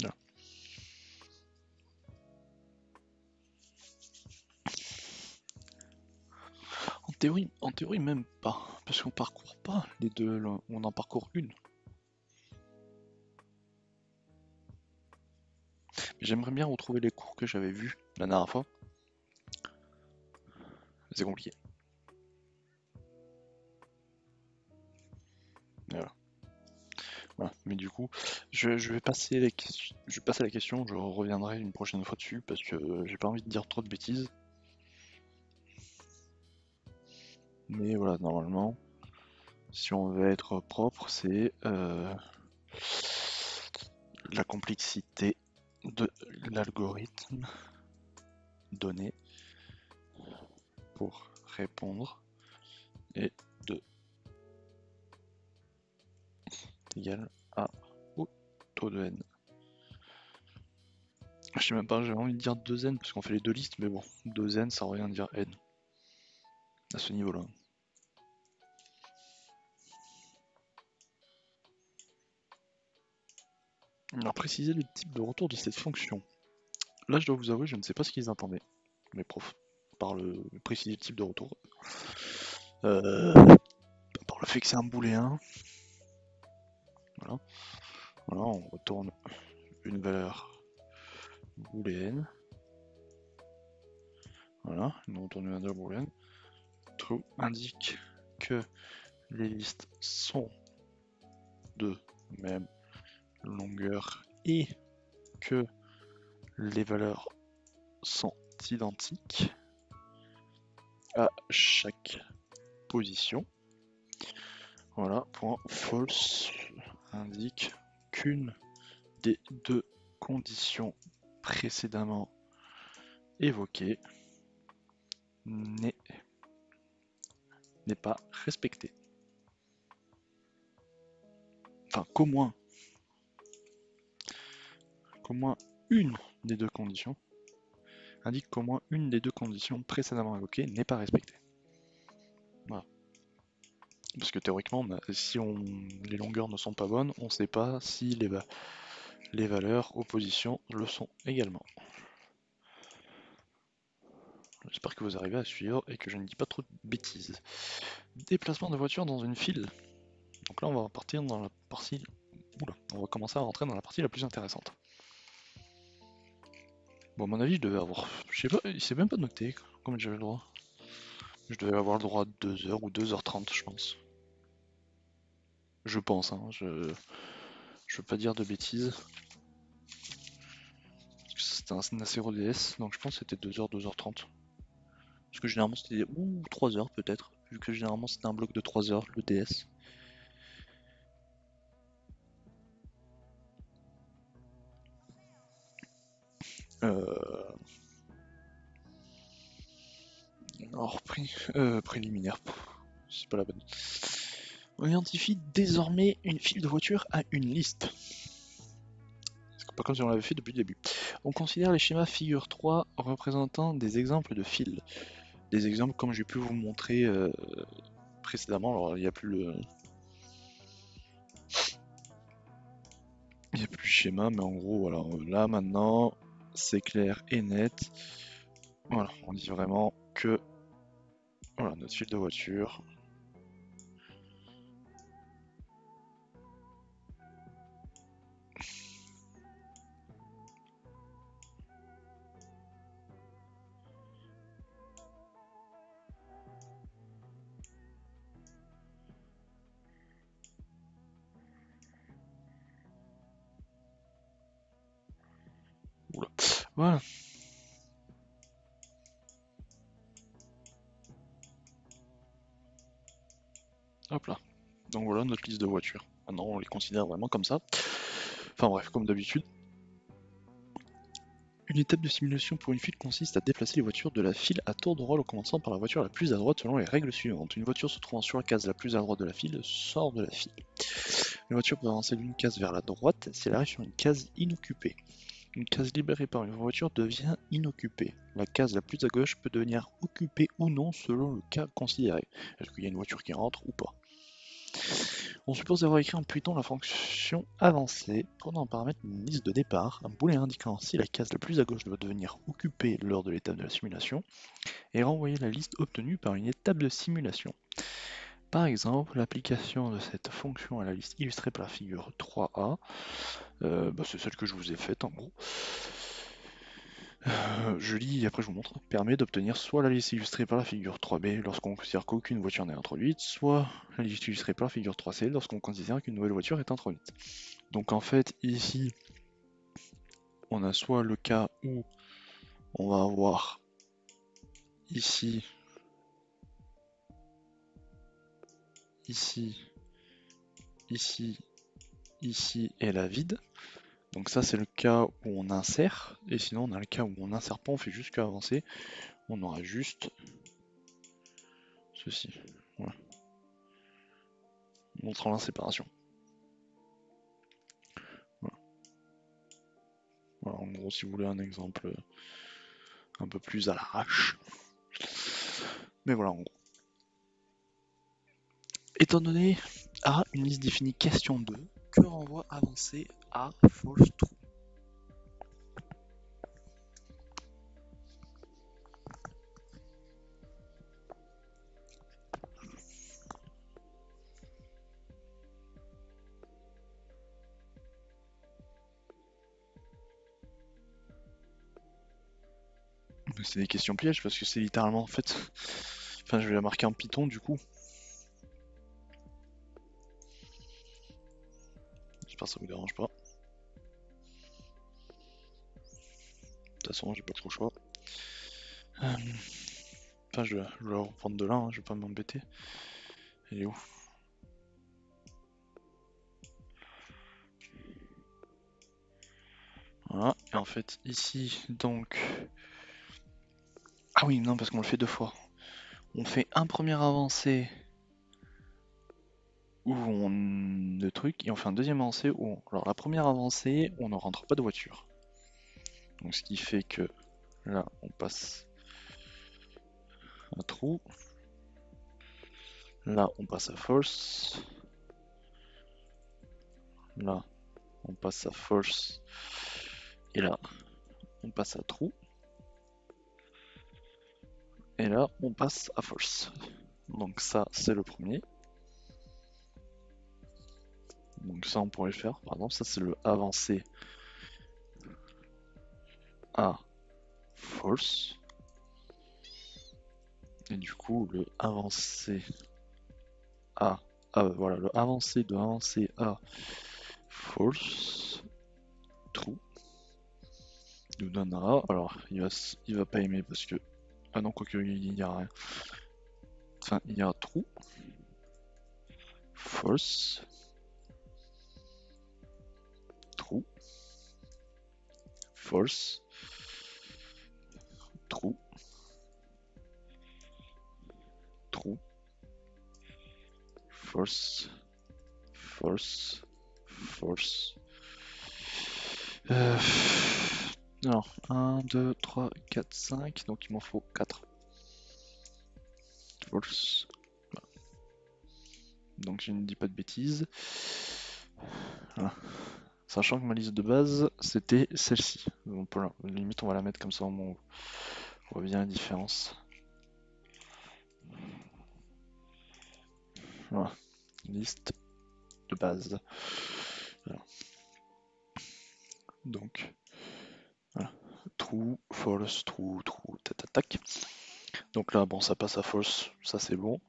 Voilà. En théorie même pas, parce qu'on parcourt pas les deux, on en parcourt une. J'aimerais bien retrouver les cours que j'avais vus la dernière fois. C'est compliqué. Voilà. Voilà. Mais du coup, je vais passer la question, je reviendrai une prochaine fois dessus parce que j'ai pas envie de dire trop de bêtises. Mais voilà, normalement, si on veut être propre, c'est la complexité de l'algorithme donné pour répondre est de égal à auto de n. Je sais même pas, j'avais envie de dire 2n parce qu'on fait les deux listes, mais bon, 2n ça revient à dire n à ce niveau-là. Alors préciser le type de retour de cette fonction. Là je dois vous avouer, je ne sais pas ce qu'ils entendaient, mes profs, par le préciser le type de retour. Par le fait que c'est un booléen. Voilà. Voilà, on retourne une valeur booléenne. Voilà, on retourne une valeur booléenne. True indique que les listes sont de même longueur et que les valeurs sont identiques à chaque position. Voilà, point false indique qu'une des deux conditions précédemment évoquées n'est pas respectée. Enfin, qu'au moins une des deux conditions indique qu'au moins une des deux conditions précédemment évoquées n'est pas respectée. Voilà. Parce que théoriquement, si les longueurs ne sont pas bonnes, on ne sait pas si les valeurs oppositions le sont également. J'espère que vous arrivez à suivre et que je ne dis pas trop de bêtises. Déplacement de voiture dans une file. Donc là, on va partir dans la partie... Oula, on va commencer à rentrer dans la partie la plus intéressante. Bon, à mon avis, je devais avoir... Je sais pas, il s'est même pas noté combien j'avais le droit. Je devais avoir le droit à 2 heures ou 2h30, je pense. Je pense, hein, je veux pas dire de bêtises. C'était un Acero DS, donc je pense que c'était 2h, 2h30. Parce que généralement c'était... Ouh, 3h peut-être, vu que généralement c'était un bloc de 3h, le DS. Alors, préliminaire, c'est pas la bonne. On identifie désormais une file de voitures à une liste. C'est pas comme si on l'avait fait depuis le début. On considère les schémas figure 3 représentant des exemples de files. Des exemples comme j'ai pu vous montrer précédemment. Alors il n'y a plus le... Il n'y a plus le schéma, mais en gros, voilà, là maintenant, c'est clair et net. Voilà, on dit vraiment que voilà, notre file de voiture. Oula. Voilà. Hop là. Donc voilà notre liste de voitures. Maintenant, on les considère vraiment comme ça. Enfin bref, comme d'habitude. Une étape de simulation pour une file consiste à déplacer les voitures de la file à tour de rôle en commençant par la voiture la plus à droite selon les règles suivantes. Une voiture se trouvant sur la case la plus à droite de la file sort de la file. La voiture peut avancer d'une case vers la droite si elle arrive sur une case inoccupée. Une case libérée par une voiture devient inoccupée. La case la plus à gauche peut devenir occupée ou non selon le cas considéré. Est-ce qu'il y a une voiture qui rentre ou pas? On suppose avoir écrit en Python la fonction avancée, prenant en paramètre une liste de départ, un booléen indiquant si la case la plus à gauche doit devenir occupée lors de l'étape de la simulation, et renvoyer la liste obtenue par une étape de simulation. Par exemple, l'application de cette fonction à la liste illustrée par la figure 3a, c'est celle que je vous ai faite en gros. Je lis et après je vous montre, permet d'obtenir soit la liste illustrée par la figure 3b lorsqu'on considère qu'aucune voiture n'est introduite, soit la liste illustrée par la figure 3c lorsqu'on considère qu'une nouvelle voiture est introduite. Donc en fait ici on a soit le cas où on va avoir ici, ici, ici, ici et la vide. Donc ça c'est le cas où on insère, et sinon on a le cas où on insère pas, on fait juste qu'avancer, on aura juste ceci, voilà, montrant la séparation. Voilà. Voilà, en gros si vous voulez un exemple un peu plus à l'arrache. Mais voilà en gros. Étant donné A une liste définie question 2, que renvoie avancé à false true? C'est des questions pièges parce que c'est littéralement en fait. Enfin, je vais la marquer en Python du coup. J'espère que ça vous dérange pas. De toute façon, j'ai pas trop le choix. Enfin, je vais reprendre de là, hein, je vais pas m'embêter. Elle est où? Voilà, et en fait ici donc... Ah oui, non, parce qu'on le fait deux fois. On fait un premier avancé où on... le truc, et on fait un deuxième avancé où... Alors la première avancée, on ne rentre pas de voiture. Donc ce qui fait que là, on passe un trou. Là, on passe à false. Là, on passe à false. Et là, on passe à trou. Et là, on passe à false. Donc ça, c'est le premier. Donc ça, on pourrait le faire. Par exemple, ça, c'est le avancé à false. Et du coup, le avancé à... voilà, le avancé de avancé à false, true, nous donnera... Alors, il va pas aimer parce que... Ah non, quoique, il n'y a rien. Enfin, il y a true, false, true, false, true, true, false, false, false. Alors, 1, 2, 3, 4, 5, donc il m'en faut 4. False. Voilà. Donc je ne dis pas de bêtises. Voilà. Sachant que ma liste de base, c'était celle-ci. Donc voilà, limite on va la mettre comme ça, on voit bien la différence. Voilà, liste de base. Voilà. Donc, voilà. True, false, true, true, tac. Donc là, bon, ça passe à false, ça c'est bon.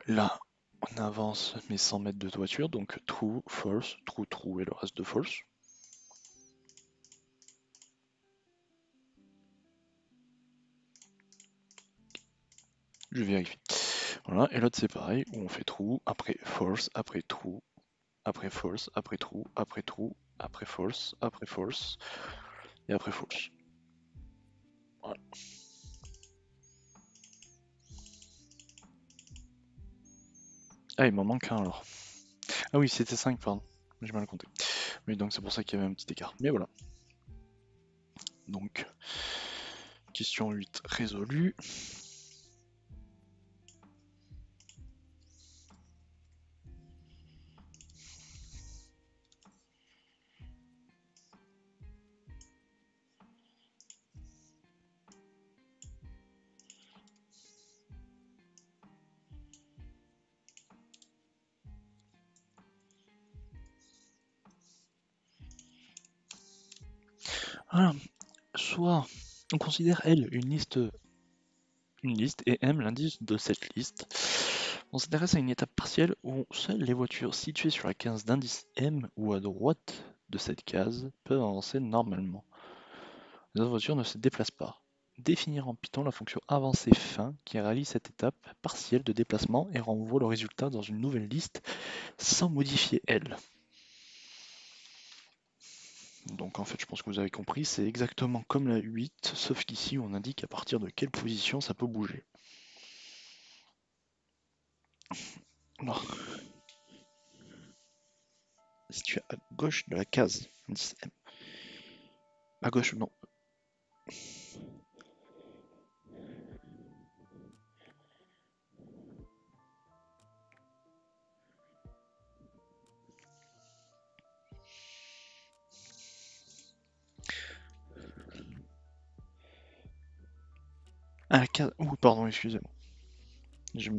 Là, on avance, mais 100 mètres de toiture, donc true, false, true, true et le reste de false. Je vérifie. Voilà, et l'autre c'est pareil, où on fait true, après false, après true, après false, après true, après true, après false, et après false. Voilà. Ah, il m'en manque un alors. Ah oui, c'était 5, pardon. J'ai mal compté. Oui, donc c'est pour ça qu'il y avait un petit écart. Mais voilà. Donc, question 8 résolue. Voilà. Soit on considère L une liste et M l'indice de cette liste. On s'intéresse à une étape partielle où seules les voitures situées sur la case d'indice M ou à droite de cette case peuvent avancer normalement. Les autres voitures ne se déplacent pas. Définir en Python la fonction avancée fin qui réalise cette étape partielle de déplacement et renvoie le résultat dans une nouvelle liste sans modifier L. Donc en fait je pense que vous avez compris, c'est exactement comme la 8, sauf qu'ici on indique à partir de quelle position ça peut bouger. Alors, situé à gauche de la case indice M. À gauche, non. À la case... Ouh, pardon, excusez-moi.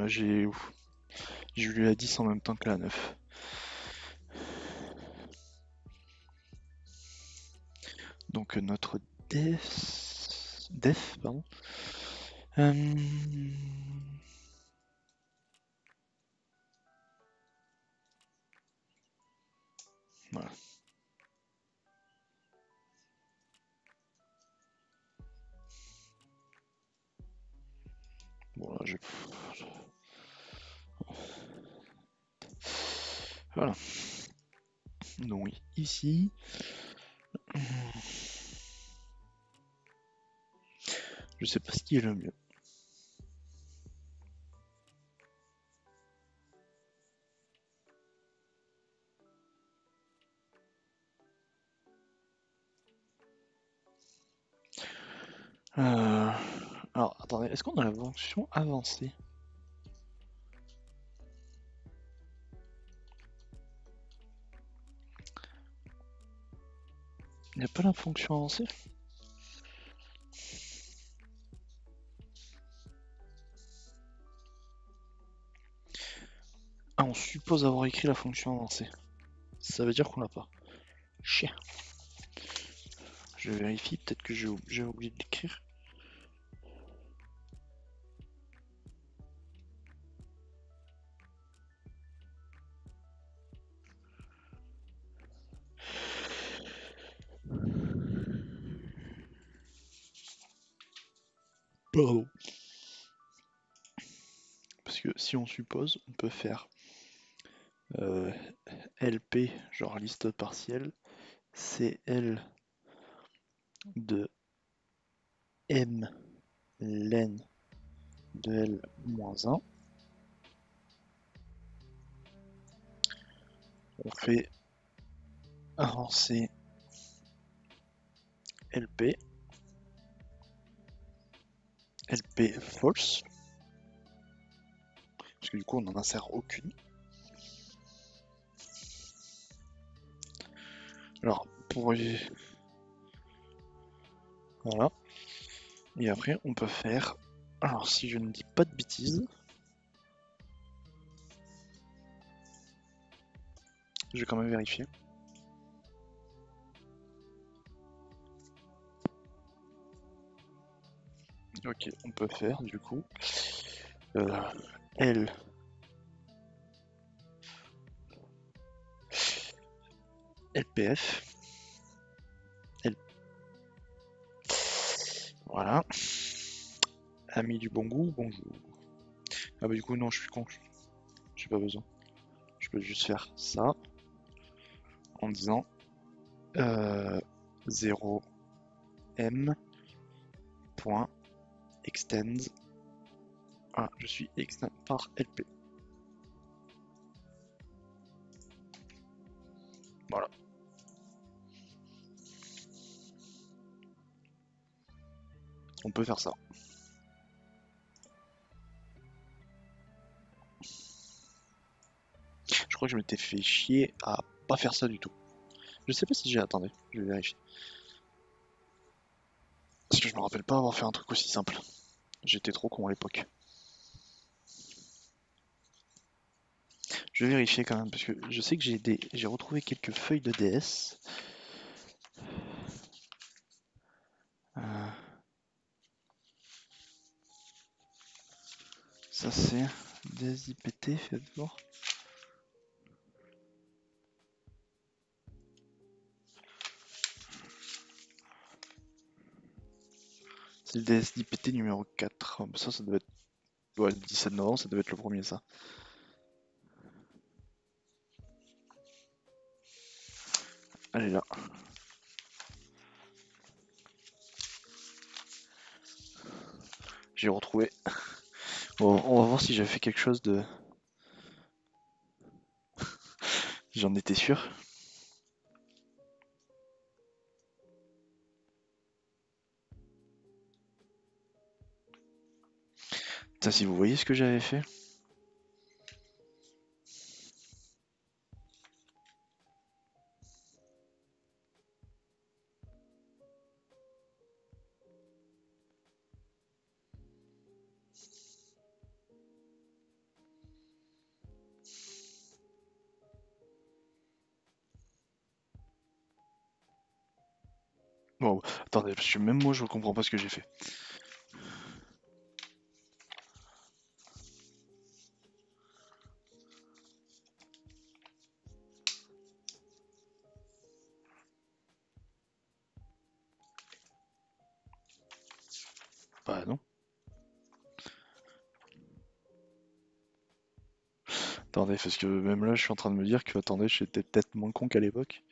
J'ai lu la 10 en même temps que la 9. Donc notre def, pardon. Voilà. Bon là j'ai... Voilà. Donc oui, ici, Je sais pas ce qui est le mieux. Alors, attendez, est-ce qu'on a la fonction avancée? Il n'y a pas la fonction avancée? Ah, on suppose avoir écrit la fonction avancée. Ça veut dire qu'on l'a pas. Chien. Je vérifie, peut-être que j'ai oublié de l'écrire. Pardon. Parce que si on suppose, on peut faire LP, genre liste partielle, CL de M len de L moins 1. On fait avancer LP, LP false, parce que du coup on n'en insère aucune. Alors, pour... Voilà. Et après, on peut faire... Alors, si je ne dis pas de bêtises... Je vais quand même vérifier. Ok, on peut faire, du coup... L... LPF... L... Voilà. Ami du bon goût, bonjour. Ah bah du coup, non, je suis con. J'ai pas besoin. Je peux juste faire ça en disant 0 m point extends. Ah, je suis extend par LP. Voilà. On peut faire ça. Je crois que je m'étais fait chier à pas faire ça du tout. Je sais pas si j'ai... Attendez, je vais vérifier. Parce que je me rappelle pas avoir fait un truc aussi simple. J'étais trop con à l'époque. Je vais vérifier quand même, parce que je sais que j'ai retrouvé quelques feuilles de DS. Ça c'est DSIPT, faites voir. C'est le DSIPT numéro 4. Ça doit être... Ouais, le 17 novembre, ça devait être le premier, ça. Elle est là. J'ai retrouvé. Bon, on va voir si j'avais fait quelque chose de... J'en étais sûr. Putain, si vous voyez ce que j'avais fait. Bon, attendez, parce que même moi je comprends pas ce que j'ai fait. Bah non. Attendez, parce que même là je suis en train de me dire que, attendez, j'étais peut-être moins con qu'à l'époque.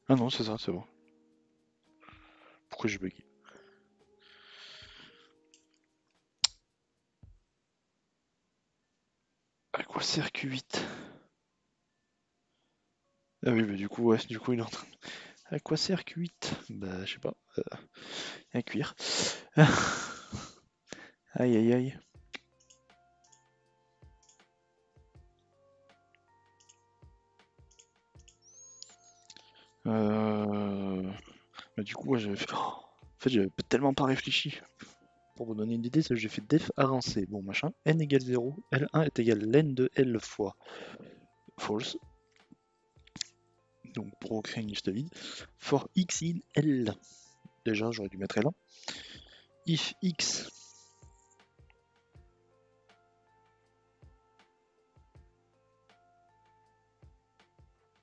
Ah non, c'est ça, c'est bon. Pourquoi j'ai bugué? À quoi sert Q8? Ah oui, mais du coup, ouais, du coup, il est en train de... À quoi sert Q8? Bah, je sais pas. À cuire. Aïe, aïe, aïe. Bah, du coup, ouais, j'avais fait... Oh, en fait, j'avais tellement pas réfléchi. Pour vous donner une idée, j'ai fait def avancé. Bon, machin. N égale 0. L1 est égal à N de L fois false. Donc, pour recréer une liste vide. For x in L. Déjà, j'aurais dû mettre L1. If x...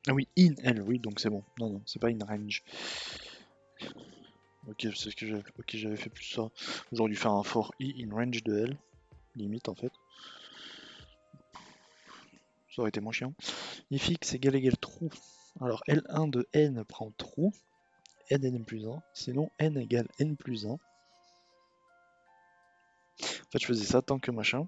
Ah oui, in L, oui, donc c'est bon. Non, non, c'est pas in range. Ok, c'est ce que j'avais. Ok, j'avais fait plus ça. J'aurais dû faire un for i in range de L. Limite, en fait. Ça aurait été moins chiant. If x égale true. Alors L1 de n prend true. N plus 1. Sinon n égale n plus 1. En fait, je faisais ça tant que machin.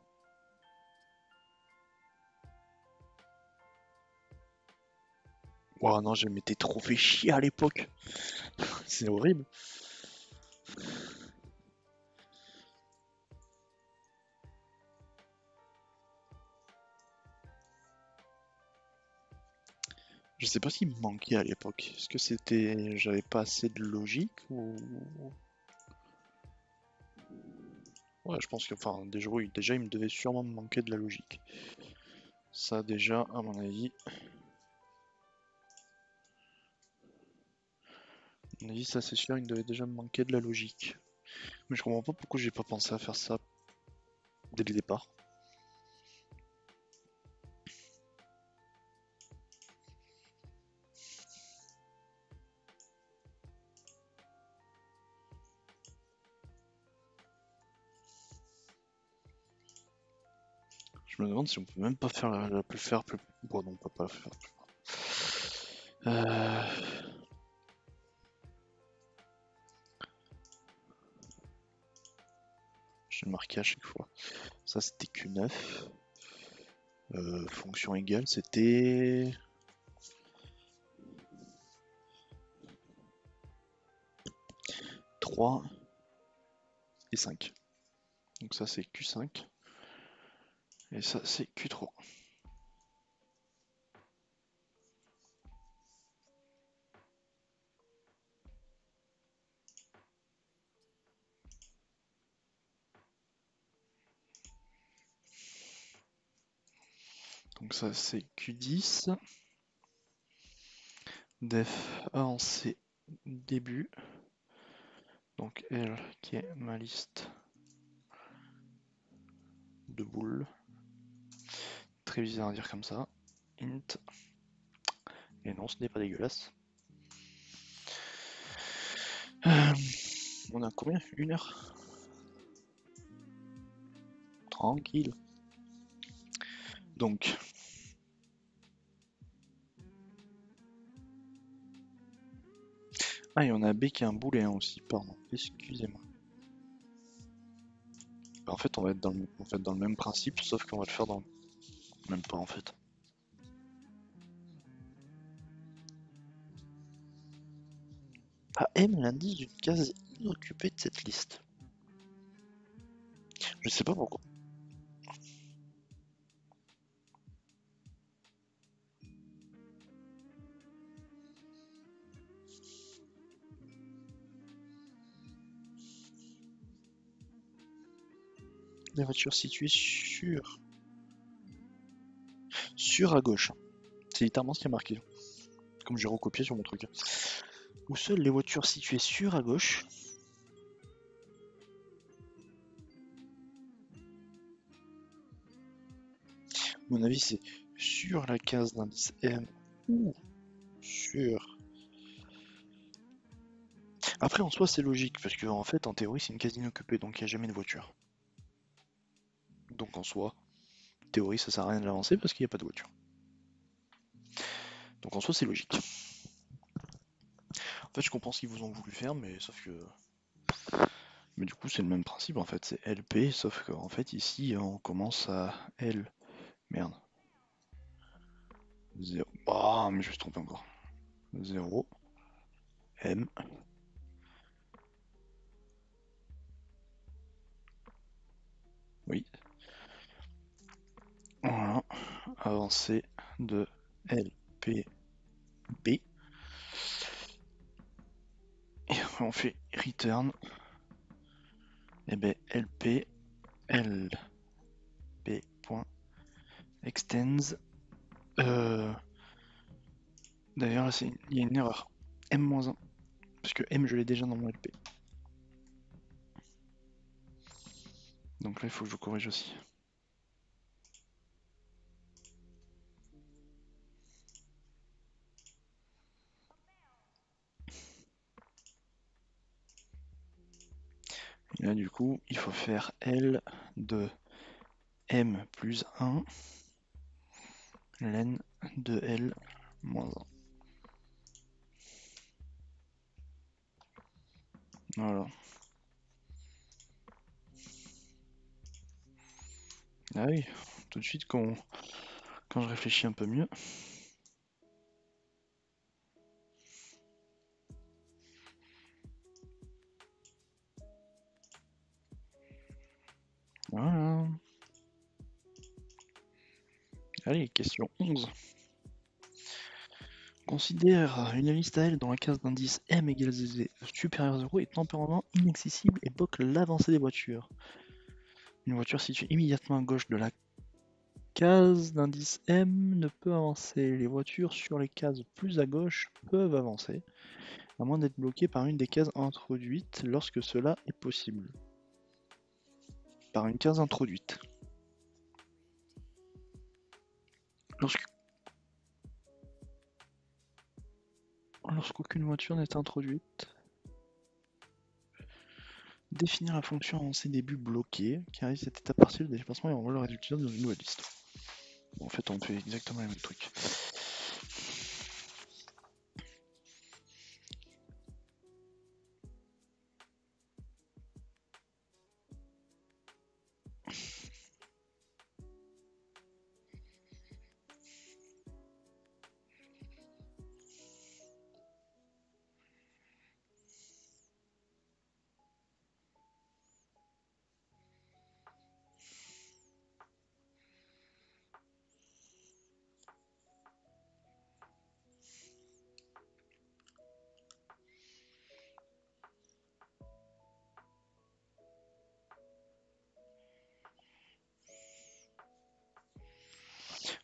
Ouah non, je m'étais trop fait chier à l'époque. C'est horrible. Je sais pas ce qui me manquait à l'époque. Est-ce que c'était... J'avais pas assez de logique ou... Ouais, je pense que... Enfin, déjà, oui, déjà, il me devait sûrement me manquer de la logique. Ça, déjà, à mon avis... À mon avis, ça, c'est sûr, il me devait déjà me manquer de la logique. Mais je comprends pas pourquoi j'ai pas pensé à faire ça dès le départ. Je me demande si on peut même pas faire la plus faire plus... Bon non, on peut pas la faire plus... Euh... J'ai marqué à chaque fois. Ça c'était Q9. Fonction égale, c'était... 3 et 5. Donc ça c'est Q5. Et ça c'est Q3. Donc ça c'est Q10. Def avancé début. Donc L qui est ma liste de boules. Très bizarre à dire comme ça. Int. Et non, ce n'est pas dégueulasse. On a combien? 1 heure? Tranquille. Donc... Ah, et on a B qui est un booléen aussi, pardon. Excusez-moi. En fait, on va être dans le même principe, sauf qu'on va le faire dans... Même pas, en fait. Ah, M l'indice d'une case inoccupée de cette liste. Je sais pas pourquoi. Les voitures situées sur à gauche. C'est littéralement ce qui est marqué. Comme j'ai recopié sur mon truc. Où seules les voitures situées sur à gauche. À mon avis, c'est sur la case d'indice M ou sur... Après, en soi, c'est logique, parce que en fait, en théorie, c'est une case inoccupée, donc il n'y a jamais de voiture. Donc en soi, théorie, ça sert à rien de l'avancer parce qu'il n'y a pas de voiture. Donc en soi, c'est logique. En fait, je comprends ce qu'ils vous ont voulu faire, mais sauf que... Mais du coup, c'est le même principe, en fait, c'est LP, sauf qu'en fait, ici, on commence à L. Merde. 0. Ah, mais je me suis trompé encore. 0. M. Oui. Voilà. Avancée de L, P, B. Et après, on fait return. Et ben, LP, LP.extends. D'ailleurs, là, il y a une erreur. M-1. Parce que M, je l'ai déjà dans mon LP. Donc là, il faut que je corrige aussi. Et là, du coup, il faut faire L de M plus 1, len de L moins 1. Voilà. Ah oui, tout de suite, quand je réfléchis un peu mieux. Voilà. Allez, question 11. Considère une liste à L dont la case d'indice M égale Z supérieur à 0 est temporairement inaccessible et bloque l'avancée des voitures. Une voiture située immédiatement à gauche de la case d'indice M ne peut avancer. Les voitures sur les cases plus à gauche peuvent avancer, à moins d'être bloquées par une des cases introduites lorsque cela est possible. Par une case introduite. Lorsqu'aucune voiture n'est introduite. Définir la fonction avancée début bloquée, qui arrive cette étape partielle de déplacement et envoie le résultat dans une nouvelle liste. Bon, en fait, on fait exactement le même truc.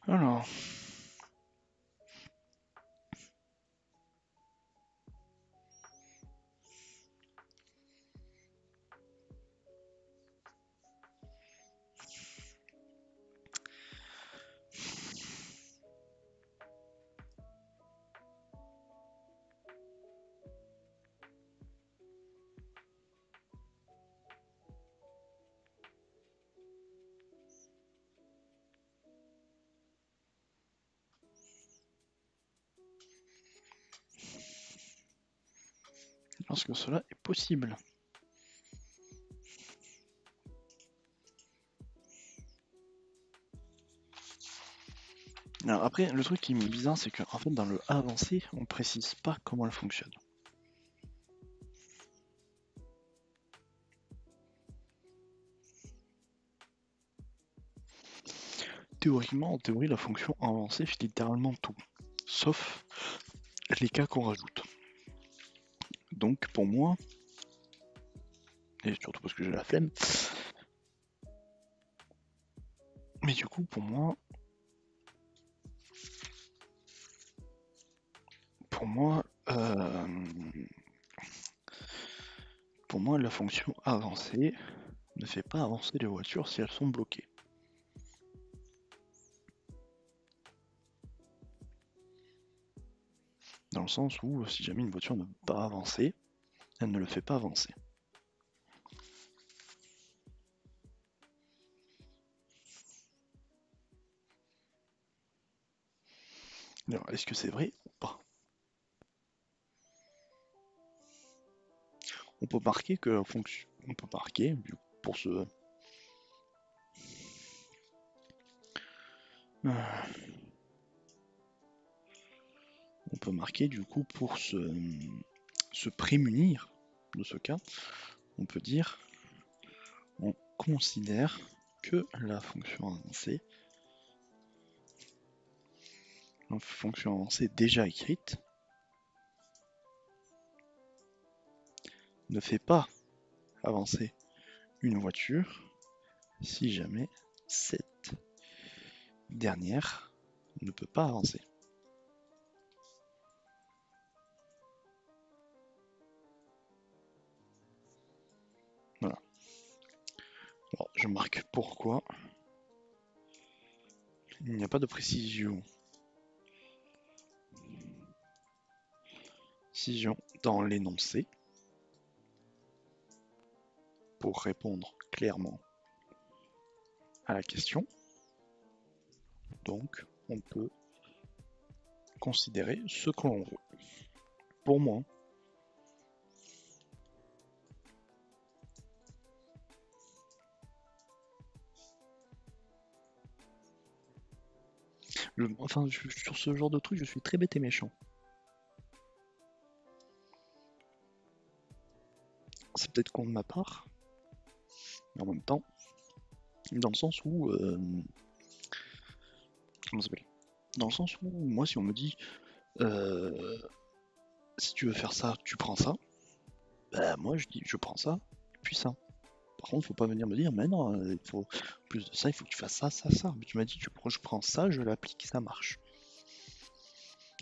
Alors, lorsque cela est possible. Alors après, le truc qui est bizarre, c'est qu'en fait, dans le A avancé, on précise pas comment elle fonctionne. Théoriquement, en théorie, la fonction avancée fait littéralement tout, sauf les cas qu'on rajoute. Donc pour moi, et surtout parce que j'ai la flemme, mais du coup pour moi, pour moi, la fonction avancée ne fait pas avancer les voitures si elles sont bloquées. Dans le sens où si jamais une voiture ne peut pas avancer, elle ne le fait pas avancer. Alors, est-ce que c'est vrai ou pas? On peut marquer que fonction, on peut marquer pour ce, on peut marquer du coup pour se prémunir de ce cas, on peut dire on considère que la fonction avancée déjà écrite ne fait pas avancer une voiture si jamais cette dernière ne peut pas avancer. Voilà. Alors, je marque pourquoi. Il n'y a pas de précision dans l'énoncé pour répondre clairement à la question. Donc, on peut considérer ce que l'on veut. Pour moi, sur ce genre de truc, je suis très bête et méchant. C'est peut-être con de ma part, mais en même temps, dans le sens où... comment ça s'appelle ? Dans le sens où, moi, si on me dit si tu veux faire ça, tu prends ça, bah moi je dis je prends ça, puis ça. Par contre, faut pas venir me dire, mais non, il faut plus de ça, il faut que tu fasses ça, ça, ça. Mais tu m'as dit, je prends ça, je l'applique, ça marche.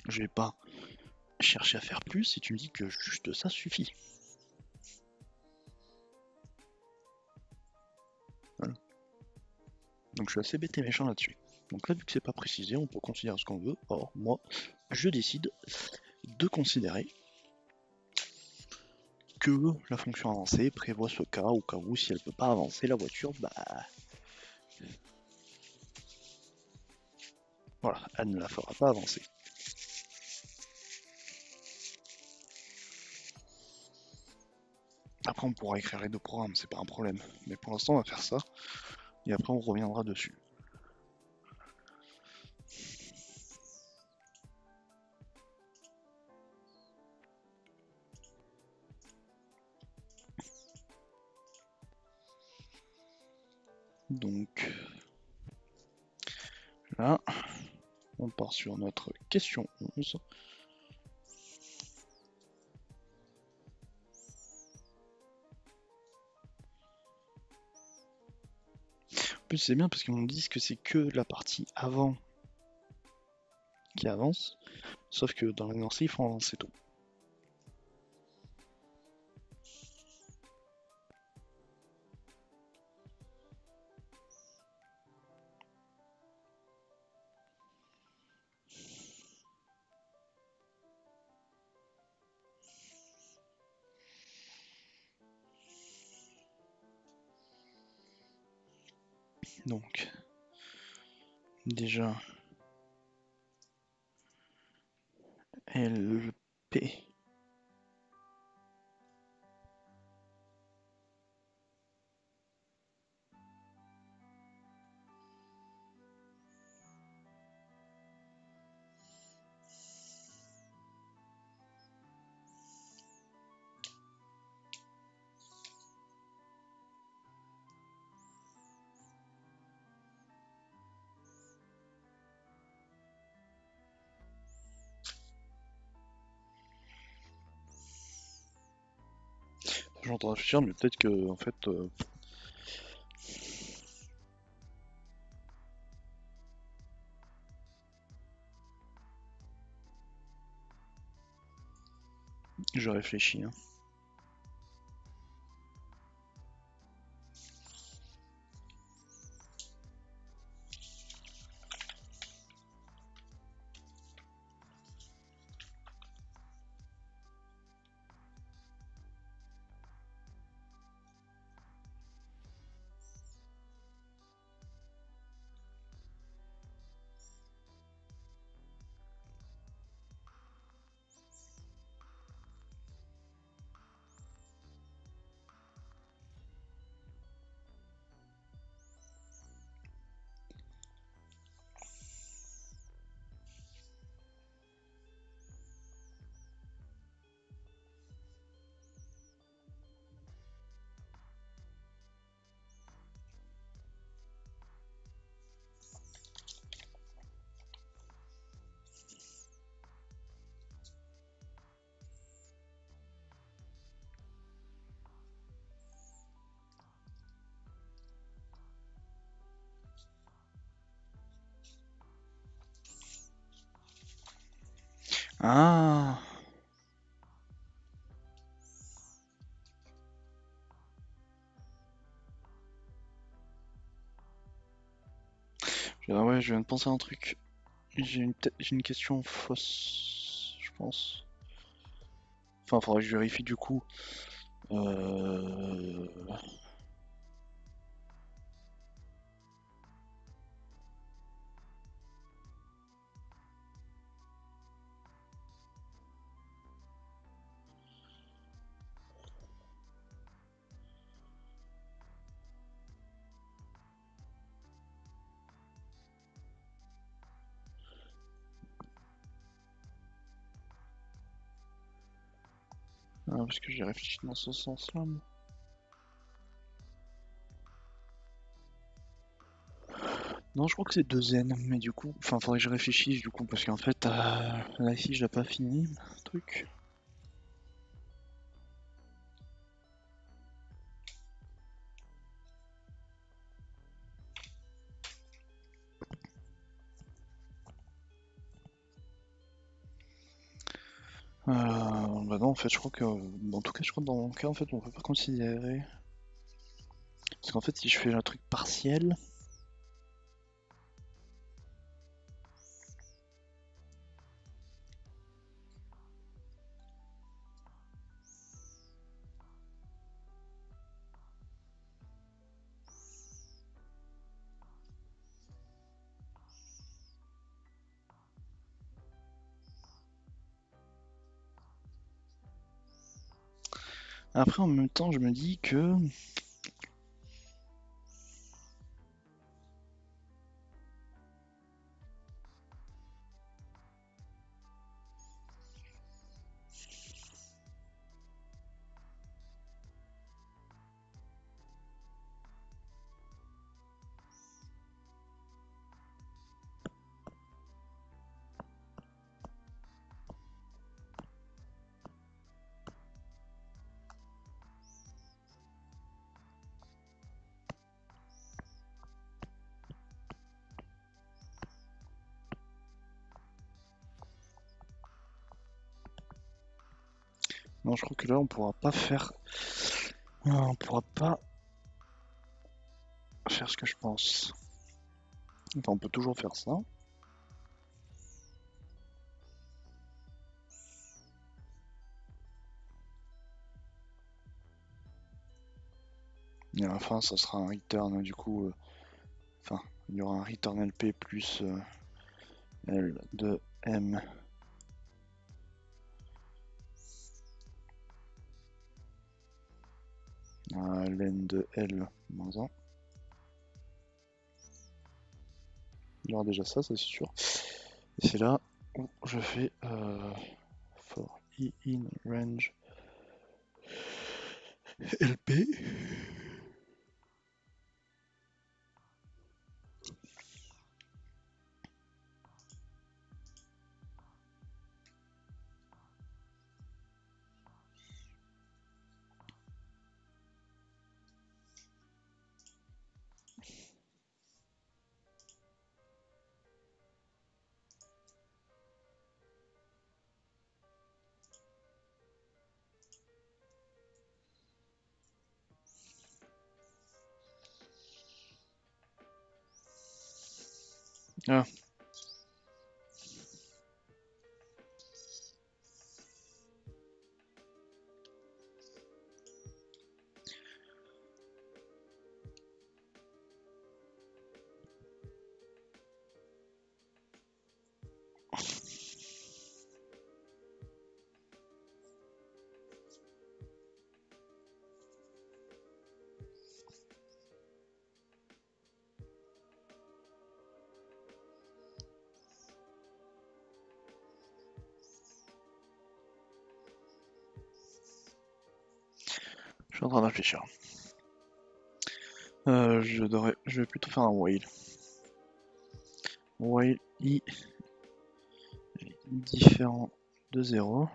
Je vais pas chercher à faire plus si tu me dis que juste ça suffit. Voilà. Donc je suis assez bête et méchant là-dessus. Donc là, vu que c'est pas précisé, on peut considérer ce qu'on veut. Or, moi, je décide de considérer que la fonction avancée prévoit ce cas, au cas où si elle peut pas avancer la voiture, bah voilà, elle ne la fera pas avancer. Après on pourra écrire les deux programmes, c'est pas un problème. Mais pour l'instant on va faire ça, et après on reviendra dessus. Donc là, on part sur notre question 11. En plus c'est bien parce qu'ils nous disent que c'est que la partie avant qui avance, sauf que dans l'énoncé il faut avancer tout. Donc déjà LP j'entends réfléchir, mais peut-être que en fait je réfléchis. Hein. Ah. Ouais, je viens de penser à un truc. J'ai une question fausse, je pense. Enfin, faudrait que je vérifie du coup. Euh... Ah, parce que j'ai réfléchi dans ce sens-là. Moi. Non, je crois que c'est 2N, mais du coup, enfin, faudrait que je réfléchisse du coup, parce qu'en fait, là ici, je l'ai pas fini, le truc. Bah non, en fait, je crois que, en tout cas, je crois que dans mon cas, en fait, on peut pas considérer, parce qu'en fait, si je fais un truc partiel, après, en même temps, je me dis que, non, je crois que là, on pourra pas faire, on pourra pas faire ce que je pense. Enfin, on peut toujours faire ça. Et à la fin, ça sera un return, du coup, enfin, il y aura un return LP plus L de M. Len de L moins 1. Il y aura déjà ça, c'est sûr. Et c'est là où je fais for i in range LP. Ah, je suis en train de réfléchir. Je vais plutôt faire un while. While i différent de 0.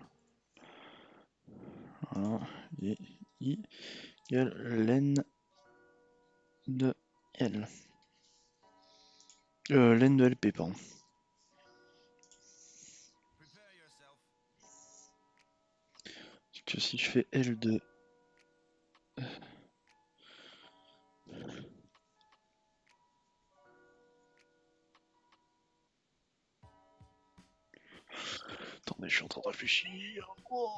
Voilà. Et i égale len de L. Len de LP, pardon. que si je fais L2, attendez, je suis en train de réfléchir. Oh.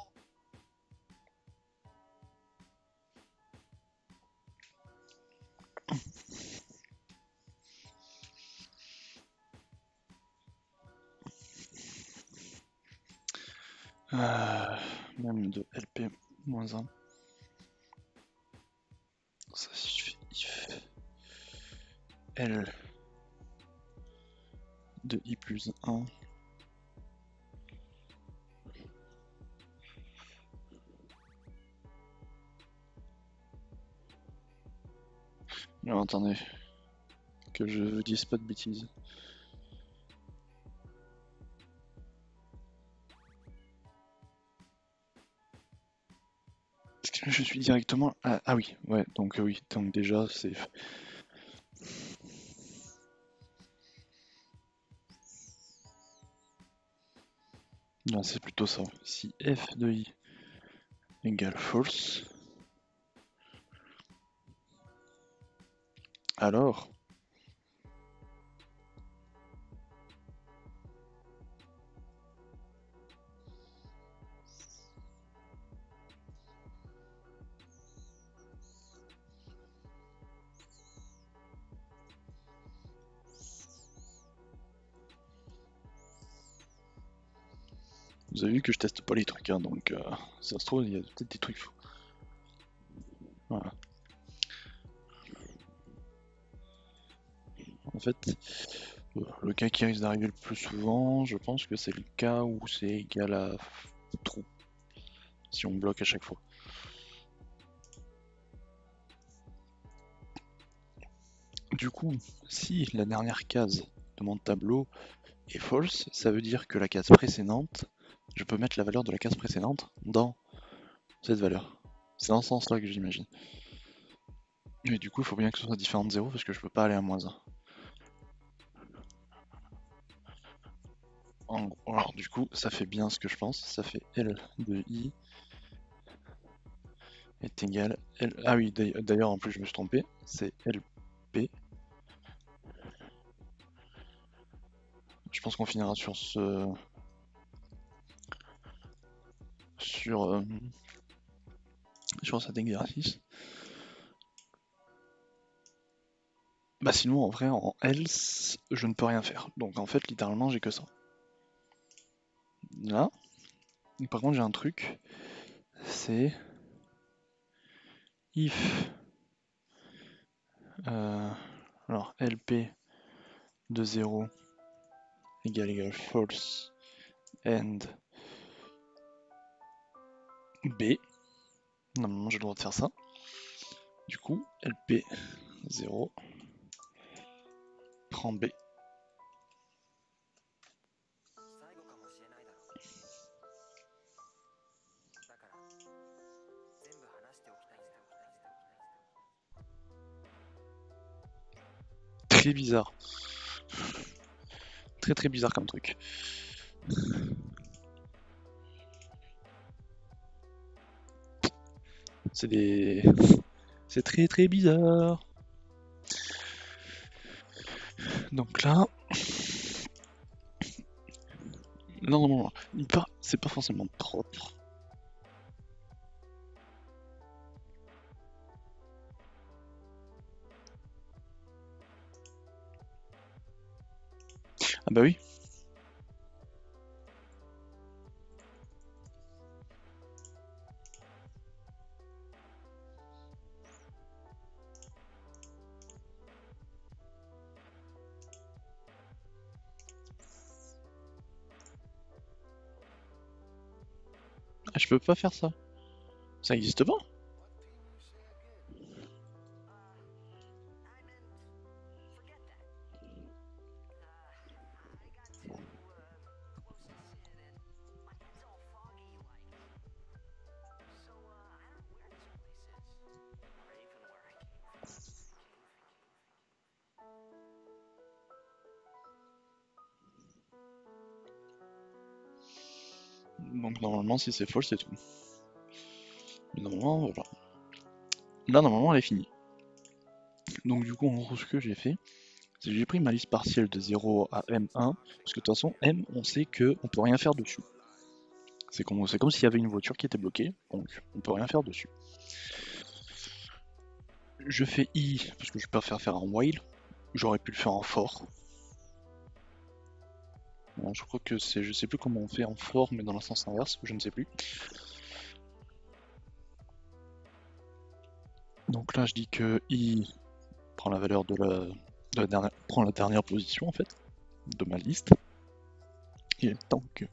Même de LP-1. Ça, si je fais if L de I plus 1. Non, attendez, que je dise pas de bêtises. Parce que je suis directement... Ah oui, ouais, donc oui, donc déjà c'est... Non, c'est plutôt ça. Si f de i égale false, alors... Vous avez vu que je teste pas les trucs, hein, donc ça se trouve, il y a peut-être des trucs faux. Voilà. En fait, le cas qui risque d'arriver le plus souvent, je pense que c'est le cas où c'est égal à trou, si on bloque à chaque fois. Du coup, si la dernière case de mon tableau est false, ça veut dire que la case précédente, je peux mettre la valeur de la case précédente dans cette valeur. C'est dans ce sens-là que j'imagine. Mais du coup, il faut bien que ce soit différent de 0 parce que je peux pas aller à moins 1. Alors du coup, ça fait bien ce que je pense, ça fait L de I est égal L... Ah oui, d'ailleurs en plus je me suis trompé, c'est LP. Je pense qu'on finira sur ce... sur cet exercice. Bah sinon en vrai en else je ne peux rien faire. Donc en fait littéralement j'ai que ça. Là. Par contre j'ai un truc, c'est if alors LP de 0 égale false and B. Normalement j'ai le droit de faire ça. Du coup LP 0 prend B. Très bizarre. Très très bizarre comme truc. C'est des... C'est très très bizarre. Donc là... Non, non, non. C'est pas forcément propre. Ah bah oui. Ah, je peux pas faire ça. Ça existe pas. Donc normalement si c'est false c'est tout. Normalement, voilà. Là, normalement, elle est finie. Donc du coup, en gros, ce que j'ai fait, c'est que j'ai pris ma liste partielle de 0 à M1, parce que de toute façon, M, on sait qu'on peut rien faire dessus. C'est comme s'il y avait une voiture qui était bloquée, donc on peut rien faire dessus. Je fais I, parce que je préfère faire un while. J'aurais pu le faire en for. Bon, je crois que c'est, je sais plus comment on fait en for, mais dans le sens inverse, je ne sais plus. Donc là, je dis que I prend la valeur de la dernière, prend la dernière position en fait de ma liste. Et tant que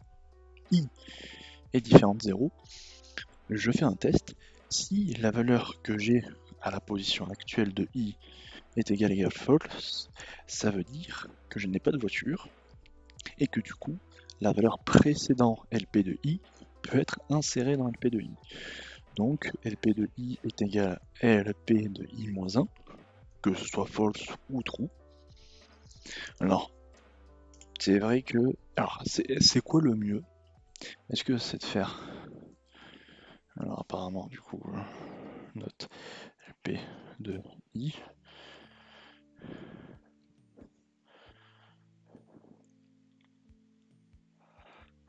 I est différente de 0, je fais un test. Si la valeur que j'ai à la position actuelle de I est égale à false, ça veut dire que je n'ai pas de voiture et que du coup, la valeur précédant LP de I peut être insérée dans LP de I. Donc LP de I est égal à LP de I-1, que ce soit false ou true. Alors, c'est vrai que... Alors, c'est quoi le mieux? Est-ce que c'est de faire... Alors apparemment, du coup, note LP de I.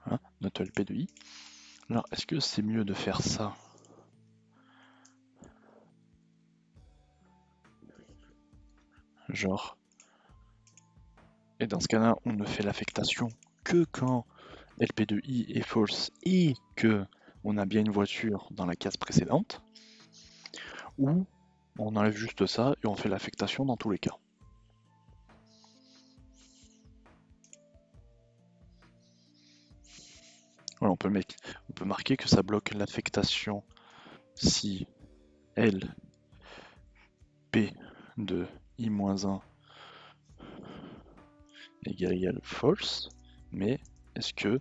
Voilà, note LP de I. Alors, est-ce que c'est mieux de faire ça? Genre... Et dans ce cas-là, on ne fait l'affectation que quand LP de I est false et que on a bien une voiture dans la case précédente, ou on enlève juste ça et on fait l'affectation dans tous les cas. Voilà, on peut marquer que ça bloque l'affectation si L P de I-1 égale false, mais est-ce que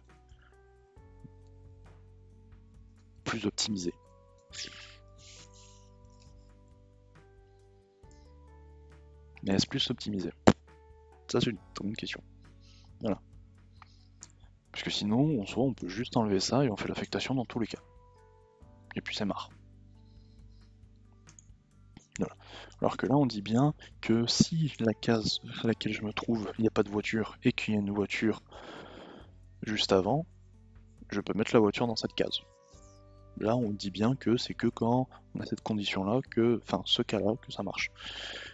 plus optimisé? Mais est-ce plus optimisé? Ça, c'est une très bonne question. Voilà. Parce que sinon, en soi, on peut juste enlever ça et on fait l'affectation dans tous les cas. Et puis c'est marre. Voilà. Alors que là, on dit bien que si la case à laquelle je me trouve, il n'y a pas de voiture et qu'il y a une voiture juste avant, je peux mettre la voiture dans cette case. Là, on dit bien que c'est que quand on a cette condition-là, enfin ce cas-là, que ça marche.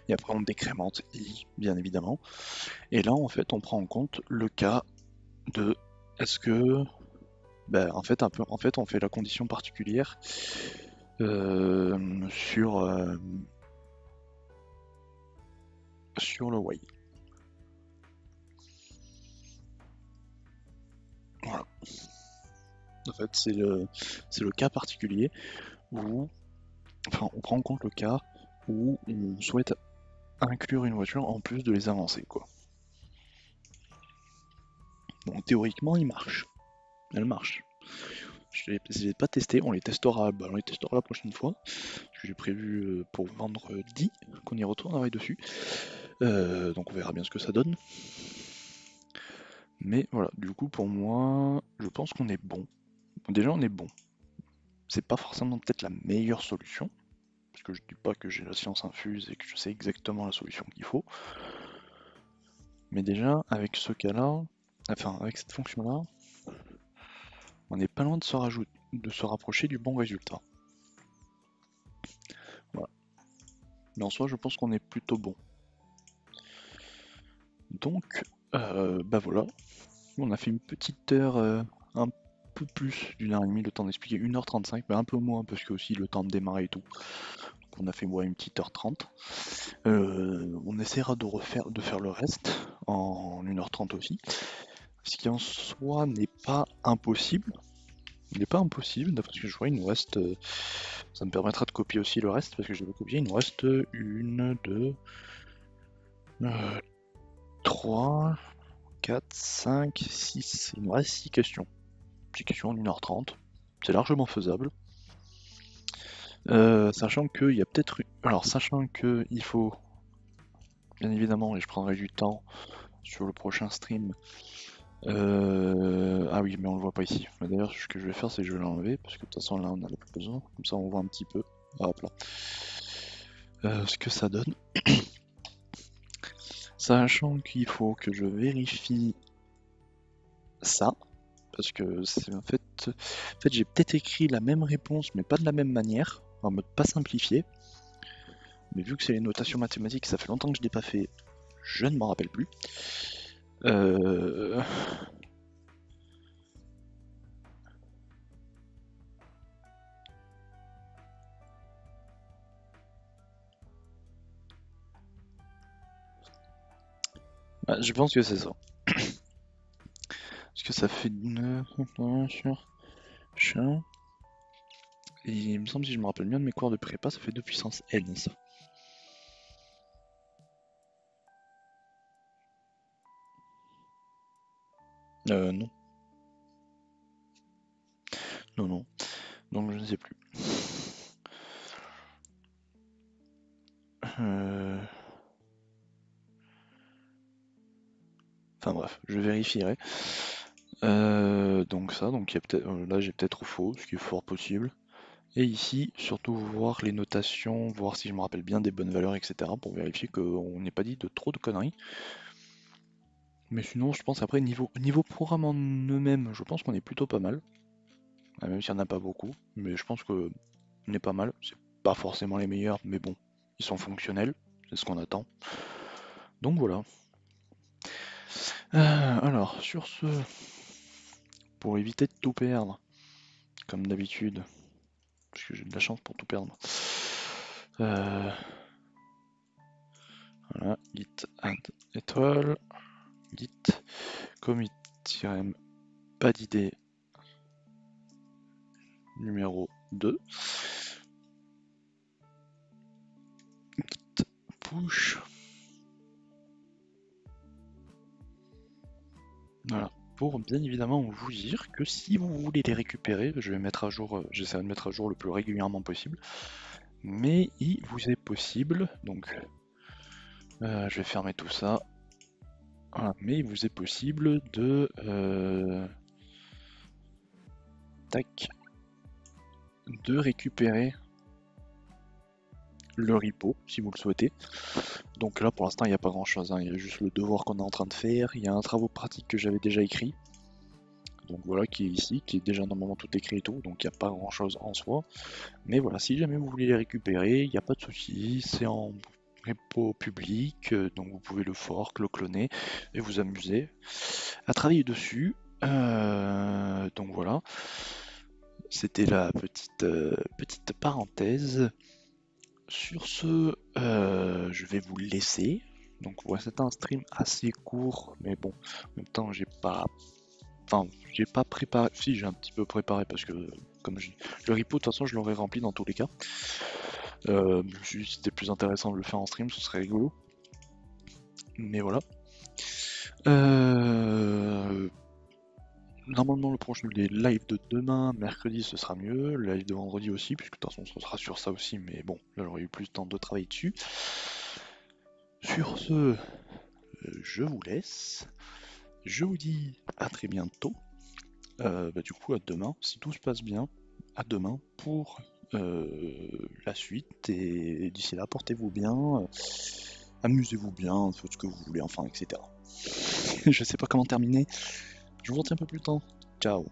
Et après, on décrémente I, bien évidemment. Et là, en fait, on prend en compte le cas de est-ce que, en fait, on fait la condition particulière sur le while. Voilà. En fait, c'est le cas particulier où, enfin, on prend en compte le cas où on souhaite inclure une voiture en plus de les avancer, quoi. Bon, théoriquement, il marche. Elle marche. Je ne les ai pas testés, on les testera la prochaine fois. Parce que j'ai prévu pour vendredi qu'on y retournerait dessus. Donc on verra bien ce que ça donne. Mais voilà, du coup pour moi, je pense qu'on est bon. Déjà on est bon. C'est pas forcément peut-être la meilleure solution, parce que je dis pas que j'ai la science infuse et que je sais exactement la solution qu'il faut. Mais déjà avec ce cas-là, enfin avec cette fonction-là, on n'est pas loin de se rapprocher du bon résultat. Voilà. Mais en soi je pense qu'on est plutôt bon. Donc voilà, on a fait une petite heure, un peu plus d'1h30, le temps d'expliquer 1h35, mais un peu moins parce que aussi le temps de démarrer et tout. Donc on a fait une petite heure 30. On essaiera de faire le reste en 1h30 aussi. Ce qui en soi n'est pas impossible. Il n'est pas impossible, d'après ce que je vois, il nous reste. Ça me permettra de copier aussi le reste, parce que je vais copier, il nous reste 1, 2, 3, 4, 5, 6. Il nous reste 6 questions. 6 questions en 1h30. C'est largement faisable. Sachant qu'il y a peut-être... Alors, sachant qu'il faut, bien évidemment, et je prendrai du temps sur le prochain stream, Ah oui, mais on le voit pas ici. Mais d'ailleurs, ce que je vais faire, c'est que je vais l'enlever, parce que de toute façon, là, on n'a plus besoin. Comme ça, on voit un petit peu. Hop là. Ce que ça donne. Sachant qu'il faut que je vérifie ça, parce que c'est en fait j'ai peut-être écrit la même réponse, mais pas de la même manière, en mode pas simplifié. Mais vu que c'est les notations mathématiques, ça fait longtemps que je l'ai pas fait, je ne m'en rappelle plus. Euh... ouais, je pense que c'est ça. Parce que ça fait 9 sur chat. Et il me semble, si je me rappelle bien de mes cours de prépa, ça fait 2 puissance n ça. Non. Non, non. Donc je ne sais plus. Euh... Enfin bref, je vérifierai. Donc ça, donc il y a peut-être, là j'ai peut-être faux, ce qui est fort possible. Et ici, surtout voir les notations, voir si je me rappelle bien des bonnes valeurs, etc. pour vérifier qu'on n'ait pas dit de trop de conneries. Mais sinon, je pense après, niveau programme en eux-mêmes, je pense qu'on est plutôt pas mal. Même s'il n'y en a pas beaucoup, mais je pense qu'on est pas mal. C'est pas forcément les meilleurs, mais bon, ils sont fonctionnels, c'est ce qu'on attend. Donc voilà. Alors, sur ce, pour éviter de tout perdre, comme d'habitude, parce que j'ai de la chance pour tout perdre. Voilà, git add étoile, git commit-pas d'idée numéro 2, git push. Voilà, pour bien évidemment vous dire que si vous voulez les récupérer, je vais mettre à jour, j'essaierai de mettre à jour le plus régulièrement possible, mais il vous est possible, donc je vais fermer tout ça. Voilà, mais il vous est possible de tac, de récupérer le repo si vous le souhaitez. Donc là pour l'instant il n'y a pas grand chose, hein. Il y a juste le devoir qu'on est en train de faire, il y a un travaux pratique que j'avais déjà écrit, donc voilà qui est ici, qui est déjà normalement tout écrit et tout, donc il n'y a pas grand chose en soi. Mais voilà, si jamais vous voulez les récupérer, il n'y a pas de souci, c'est en repo public, donc vous pouvez le fork, le cloner et vous amuser à travailler dessus. Donc voilà, c'était la petite parenthèse. Sur ce, je vais vous laisser. Donc voilà, c'était un stream assez court, mais bon, en même temps, j'ai pas préparé. Si, j'ai un petit peu préparé parce que, le repo, de toute façon, je l'aurais rempli dans tous les cas. Je me suis dit que c'était plus intéressant de le faire en stream, ce serait rigolo. Mais voilà. Normalement, les lives de demain, mercredi, ce sera mieux. Le live de vendredi aussi, puisque de toute façon, ce sera sur ça aussi. Mais bon, là, j'aurais eu plus de temps de travailler dessus. Sur ce, je vous laisse. Je vous dis à très bientôt. Du coup, à demain, si tout se passe bien. À demain pour la suite. Et d'ici là, portez-vous bien. Amusez-vous bien, faites ce que vous voulez, enfin, etc. Je sais pas comment terminer. Je vous retiens un peu plus de temps. Ciao.